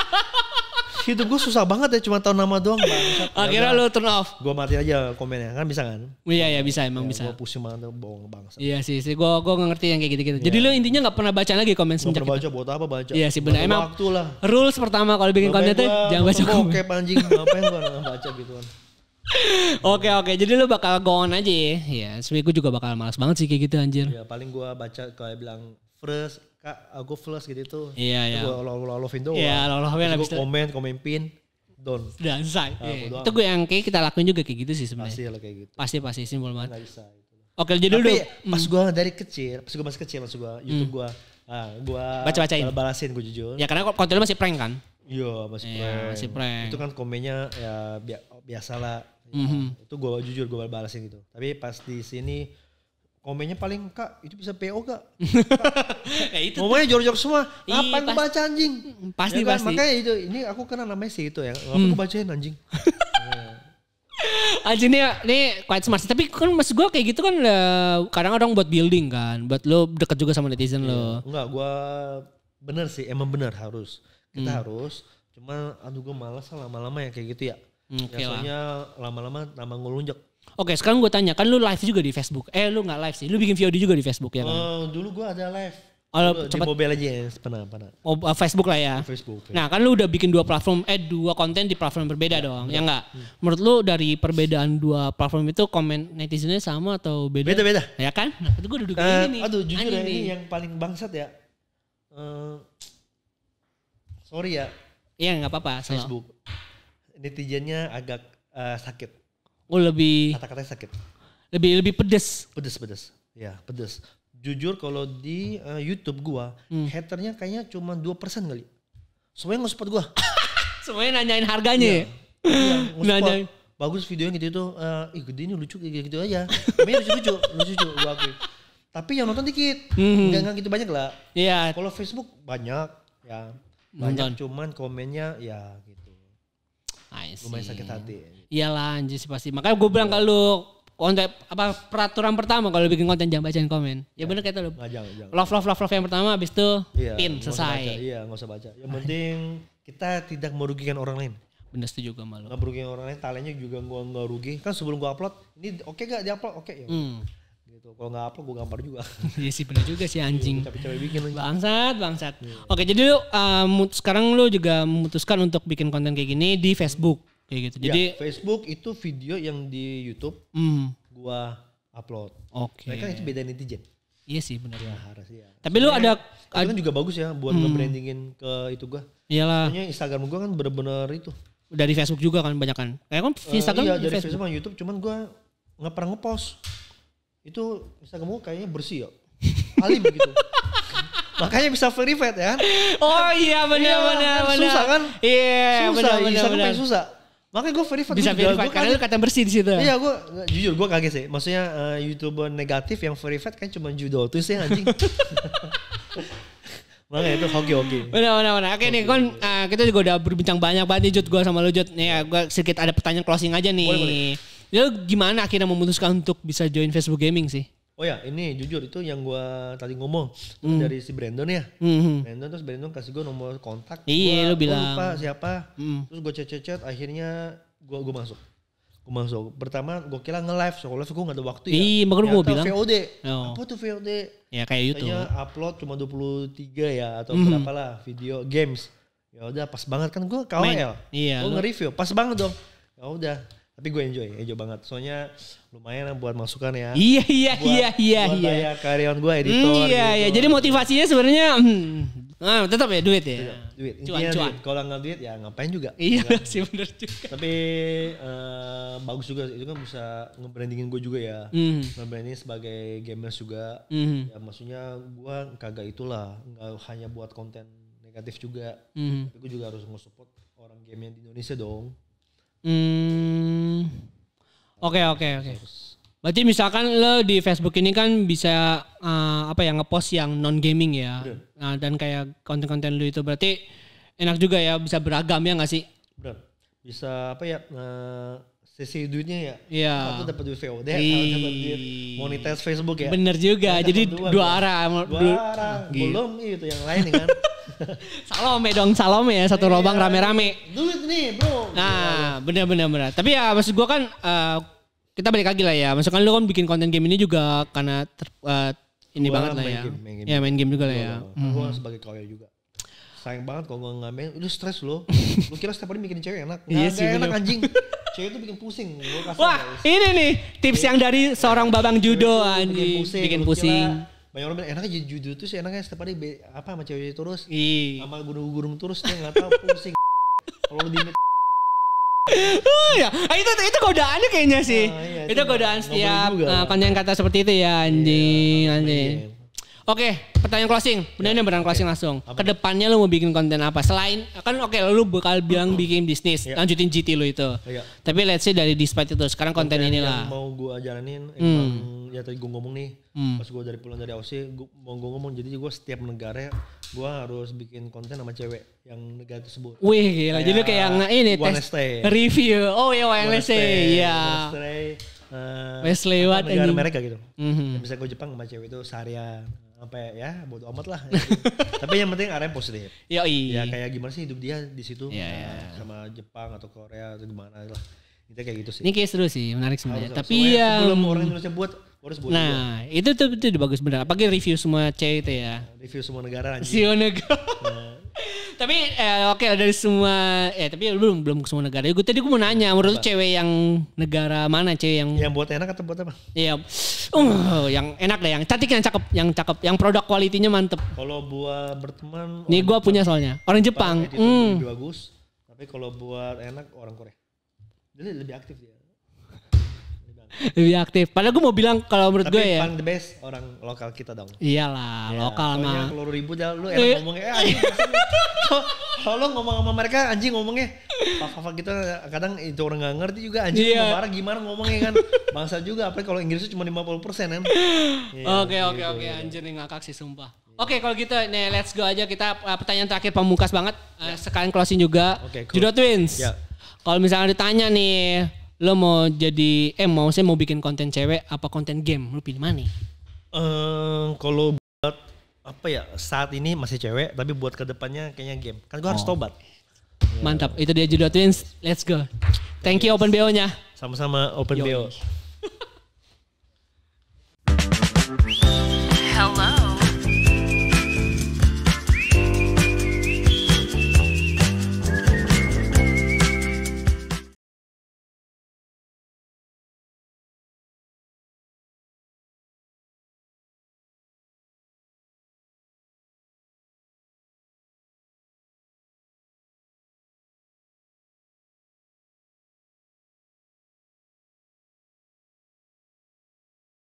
[SPEAKER 2] Hidup gue susah banget ya, cuma tahu nama doang bangsat.
[SPEAKER 1] Akhirnya lu turn off.
[SPEAKER 2] Gue matiin aja komennya, kan bisa kan?
[SPEAKER 1] Iya bisa, emang bisa.
[SPEAKER 2] Gue pusing banget, bohong bangsat.
[SPEAKER 1] Iya sih, gue gak ngerti yang kayak gitu-gitu. Jadi lu intinya gak pernah baca lagi komen semenjak itu?
[SPEAKER 2] Gak pernah baca, buat apa baca?
[SPEAKER 1] Iya sih benar, emang
[SPEAKER 2] waktu lah.
[SPEAKER 1] Rules pertama kalau bikin konten tuh jangan baca komen.
[SPEAKER 2] Oke anjing, ngapain gue baca gitu kan.
[SPEAKER 1] Oke, jadi lu bakal go on aja ya. Iya, sebenernya gue juga bakal malas banget sih kayak gitu anjir.
[SPEAKER 2] Ya paling gue baca kayak bilang first, kak aku flash gitu.
[SPEAKER 1] Iya.
[SPEAKER 2] Gue love-lovein doang.
[SPEAKER 1] Iya, love-lovein
[SPEAKER 2] abis itu. Gue komen pin.
[SPEAKER 1] Dan say. Itu gue yang kayak kita lakuin juga kayak gitu sih sebenarnya.
[SPEAKER 2] Pasti lah kayak gitu.
[SPEAKER 1] Pasti simpel banget.
[SPEAKER 2] Gak bisa.
[SPEAKER 1] Oke, jadi dulu.
[SPEAKER 2] Pas gue dari kecil, pas gue masih kecil maksud gue, YouTube gue
[SPEAKER 1] baca-bacain.
[SPEAKER 2] Balasin gue jujur.
[SPEAKER 1] Ya karena konten lu masih prank kan?
[SPEAKER 2] Iya masih prank. Itu kan komennya ya biasa lah. Itu gue jujur gue balasin gitu. Tapi pas di sini komennya paling kak itu bisa PO kak. Ngomongnya jorok semua. Apa yang baca anjing?
[SPEAKER 1] Pasti.
[SPEAKER 2] Makanya itu ini aku kenal namanya sih itu ya. Apa aku bacain anjing?
[SPEAKER 1] Anjing nih quite smart. Tapi kan maksud gue kayak gitu kan kadang orang buat building kan. Buat lo deket juga sama netizen lo.
[SPEAKER 2] Enggak gue bener sih emang bener harus. Kita harus. Cuma gue malas lama-lama ya kayak gitu ya. Soalnya lama-lama nama ngelunjak.
[SPEAKER 1] Oke, sekarang gue tanya, kan lu live juga di Facebook. Lu gak live sih, lu bikin VOD juga di Facebook ya kan?
[SPEAKER 2] Dulu gue ada live.
[SPEAKER 1] Di
[SPEAKER 2] Mobile Legends pernah.
[SPEAKER 1] Oh, Facebook lah ya?
[SPEAKER 2] Facebook.
[SPEAKER 1] Nah kan lu udah bikin dua konten di platform berbeda dong, ya enggak? Menurut lu dari perbedaan dua platform itu komen netizennya sama atau beda?
[SPEAKER 2] Beda.
[SPEAKER 1] Ya kan? Nah itu gue duduk ini nih.
[SPEAKER 2] Aduh jujur ya ini yang paling bangsat ya. Sorry ya.
[SPEAKER 1] Iya gak apa-apa.
[SPEAKER 2] Facebook. Netizennya agak sakit.
[SPEAKER 1] Oh lebih
[SPEAKER 2] kata-katanya sakit.
[SPEAKER 1] Lebih pedes.
[SPEAKER 2] Pedes. Ya, pedes. Jujur kalau di YouTube gua, haternya kayaknya cuma 2% kali. Semuanya nge-support gua.
[SPEAKER 1] Semuanya nanyain harganya ya?
[SPEAKER 2] Iya, nge-support. Bagus videonya gitu itu. Gede ini lucu gitu aja. Memang lucu gua akui. Tapi yang nonton dikit. Enggak gitu banyak lah.
[SPEAKER 1] Iya.
[SPEAKER 2] Kalau Facebook banyak ya. Banyak cuman komennya ya gitu. Lumayan sakit hati.
[SPEAKER 1] Iyalah anjir sih pasti. Makanya gue bilang kalau konten peraturan pertama kalau bikin konten jangan bacain komen. Ya bener kata lu.
[SPEAKER 2] Jangan.
[SPEAKER 1] Love yang pertama habis itu pin selesai.
[SPEAKER 2] Iya gak usah baca. Yang penting kita tidak merugikan orang lain.
[SPEAKER 1] Bener setuju juga malu.
[SPEAKER 2] Gak merugikan orang lain, talentnya juga gue gak rugi. Kan sebelum gue upload, ini oke gak di-upload? Oke ya. Gitu. Kalau gak upload gue gampar juga.
[SPEAKER 1] Iya sih bener juga sih anjing.
[SPEAKER 2] Capek-capek bikin lagi.
[SPEAKER 1] Bangsat. Oke jadi lu sekarang lu juga memutuskan untuk bikin konten kayak gini di Facebook. Kayak gitu. Jadi
[SPEAKER 2] Facebook itu video yang di YouTube gua upload.
[SPEAKER 1] Oke.
[SPEAKER 2] Mereka itu beda netizen.
[SPEAKER 1] Iya sih benar.
[SPEAKER 2] Ya harus ya.
[SPEAKER 1] Tapi lu ada
[SPEAKER 2] kan juga bagus ya buat nge-brandingin ke itu gua.
[SPEAKER 1] Iyalah.
[SPEAKER 2] Soalnya Instagram gua kan bener-bener itu.
[SPEAKER 1] Dari Facebook juga kan banyak kan. Kayak kan Instagram
[SPEAKER 2] iya, dari Facebook sama YouTube cuman gua nggak pernah ngepost. Itu Instagram gua kayaknya bersih ya. Alim gitu. Makanya bisa verified ya.
[SPEAKER 1] Oh iya benar.
[SPEAKER 2] Susah kan?
[SPEAKER 1] Iya benar.
[SPEAKER 2] Susah. Makanya gue verified.
[SPEAKER 1] Bisa verified karena lu kata bersih di situ.
[SPEAKER 2] Iya jujur gue kaget sih. Maksudnya YouTuber negatif yang verified kan cuma judo tuh sih anjing. Makanya itu hoki.
[SPEAKER 1] Benar. Oke nih kan kita juga udah berbincang banyak banget nih Jud, gue sama lu Jud. Nih ya gue sedikit ada pertanyaan closing aja nih. Boleh. Lu gimana akhirnya memutuskan untuk bisa join Facebook Gaming sih?
[SPEAKER 2] Oh ya ini jujur itu yang gue tadi ngomong dari si Brandon ya. Brandon kasih gue nomor kontak.
[SPEAKER 1] Iya lu bilang.
[SPEAKER 2] Lupa siapa. Terus gue chat akhirnya gue masuk. gue masuk. Pertama gue kira nge-live, so live gue gak ada waktu ya.
[SPEAKER 1] Iya, makanya gue bilang.
[SPEAKER 2] VOD. Apa tuh VOD?
[SPEAKER 1] Ya kayak YouTube.
[SPEAKER 2] Kayaknya upload cuma 23 ya atau berapa lah video games. Ya udah pas banget kan gue KOL.
[SPEAKER 1] Iya.
[SPEAKER 2] Gue nge-review, pas banget dong. Ya udah. Tapi gue enjoy banget. Soalnya lumayan buat masukan ya.
[SPEAKER 1] Iya.
[SPEAKER 2] Buat bayar karyawan gue, editor.
[SPEAKER 1] Iya. Jadi motivasinya sebenarnya tetap ya duit ya.
[SPEAKER 2] Duit.
[SPEAKER 1] Cuan.
[SPEAKER 2] Kalau nggak duit ya ngapain juga.
[SPEAKER 1] Iya sih bener juga.
[SPEAKER 2] Tapi bagus juga. Itu kan bisa nge-brandingin gue juga ya. Nge-branding sebagai gamers juga. Ya maksudnya gue kagak itulah. Nggak hanya buat konten negatif juga. Tapi gue juga harus nge-support orang game yang di Indonesia dong.
[SPEAKER 1] Oke. Berarti misalkan lo di Facebook ini kan bisa ngepost yang non gaming ya. Nah, dan kayak konten-konten lo itu berarti enak juga ya, bisa beragam ya nggak sih?
[SPEAKER 2] Bener. Bisa sisi duitnya ya.
[SPEAKER 1] Iya.
[SPEAKER 2] Satu dapat duit VOD, dapat duit monetize Facebook ya.
[SPEAKER 1] Bener juga. Jadi dua arah.
[SPEAKER 2] Belum itu yang lain kan.
[SPEAKER 1] Salome ya, satu lubang rame-rame.
[SPEAKER 2] Duit nih bro.
[SPEAKER 1] Nah bener. Tapi ya maksud gue kan kita balik lagi lah ya. Maksudnya lu kan bikin konten game ini juga karena ini banget lah ya. Ya main game juga lah ya.
[SPEAKER 2] Gue sebagai KOL juga. Sayang banget kalau gue nggak main, lu stres lo. Lu kira setiap hari bikin cewek enak? Nggak enak anjing. Cewek itu bikin pusing.
[SPEAKER 1] Wah ini nih tips yang dari seorang babang judo anjing. Bikin pusing.
[SPEAKER 2] Banyak orang bilang enaknya jadi judo tuh sih enaknya setiap hari sama cewek terus. Sama gurung-gurung terus dia gak tahu pusing. Kalau lu di
[SPEAKER 1] ya, itu godaannya kayaknya sih. Itu godaan setiap konten kata seperti itu ya anjing. Oke, pertanyaan closing. Beneran closing langsung. Kedepannya lu mau bikin konten apa? Selain kan lu bakal bilang bikin bisnis, lanjutin GT lu itu. Tapi let's say dari Despite itu sekarang konten inilah.
[SPEAKER 2] Yang mau gue jalanin ya tadi gue ngomong nih. Pas gue pulang dari Aussie, gue ngomong jadi gue setiap negara gue harus bikin konten sama cewek yang negara tersebut.
[SPEAKER 1] Wih gila, jadi kayak ini tes review. Oh ya Wesley, iya. Wesley what
[SPEAKER 2] negara mereka gitu. Bisa gue Jepang sama cewek itu seharian. Sampai ya bodo amat lah. Tapi yang penting arahnya positif. Ya kayak gimana sih hidup dia di situ sama Jepang atau Korea atau gimana lah. Itu kayak gitu sih.
[SPEAKER 1] Ini kayak seru sih, menarik sebenarnya. Tapi ya
[SPEAKER 2] sebelum orang Indonesia buat harus buat.
[SPEAKER 1] Nah, itu bagus benar. Apalagi review semua cewek itu ya.
[SPEAKER 2] Review semua negara anjing.
[SPEAKER 1] Semua negara. Tapi oke dari semua tapi belum ke semua negara. Gue mau nanya, menurut cewek yang negara mana cewek yang
[SPEAKER 2] buat enak atau buat apa?
[SPEAKER 1] Iya. Yang enak deh, yang cantik, yang cakep, yang produk kualitinya mantep.
[SPEAKER 2] Kalau buat berteman
[SPEAKER 1] nih gue punya soalnya orang Jepang.
[SPEAKER 2] Lebih bagus. Tapi kalau buat enak orang Korea. Dia lebih aktif dia.
[SPEAKER 1] Lebih aktif. Padahal gue mau bilang kalau menurut gue ya.
[SPEAKER 2] Tapi paling the best orang lokal kita dong.
[SPEAKER 1] Iyalah, lokal mah.
[SPEAKER 2] Kalau ribut ya lu enak ngomongnya. Anjing. Kalau ngomong sama mereka anjing ngomongnya. Apa gitu kadang itu orang enggak ngerti juga anjing mau marah gimana ngomongnya kan. Bangsa juga apalagi kalau Inggris cuma 50% kan.
[SPEAKER 1] Oke, anjir nih ngakak sih sumpah. Oke, kalau gitu nih let's go aja kita pertanyaan terakhir pamungkas banget. Sekalian closing juga. Judo Twins. Kalau misalnya ditanya nih, lo mau jadi mau bikin konten cewek apa konten game, lo pilih mana?
[SPEAKER 2] Kalau buat apa ya saat ini masih cewek, tapi buat kedepannya kayaknya game. Kan gue harus tobat.
[SPEAKER 1] Mantap, itu dia Judo Twins. Let's go. Thank you Open BO-nya.
[SPEAKER 2] Sama-sama Open BO.
[SPEAKER 3] Hello.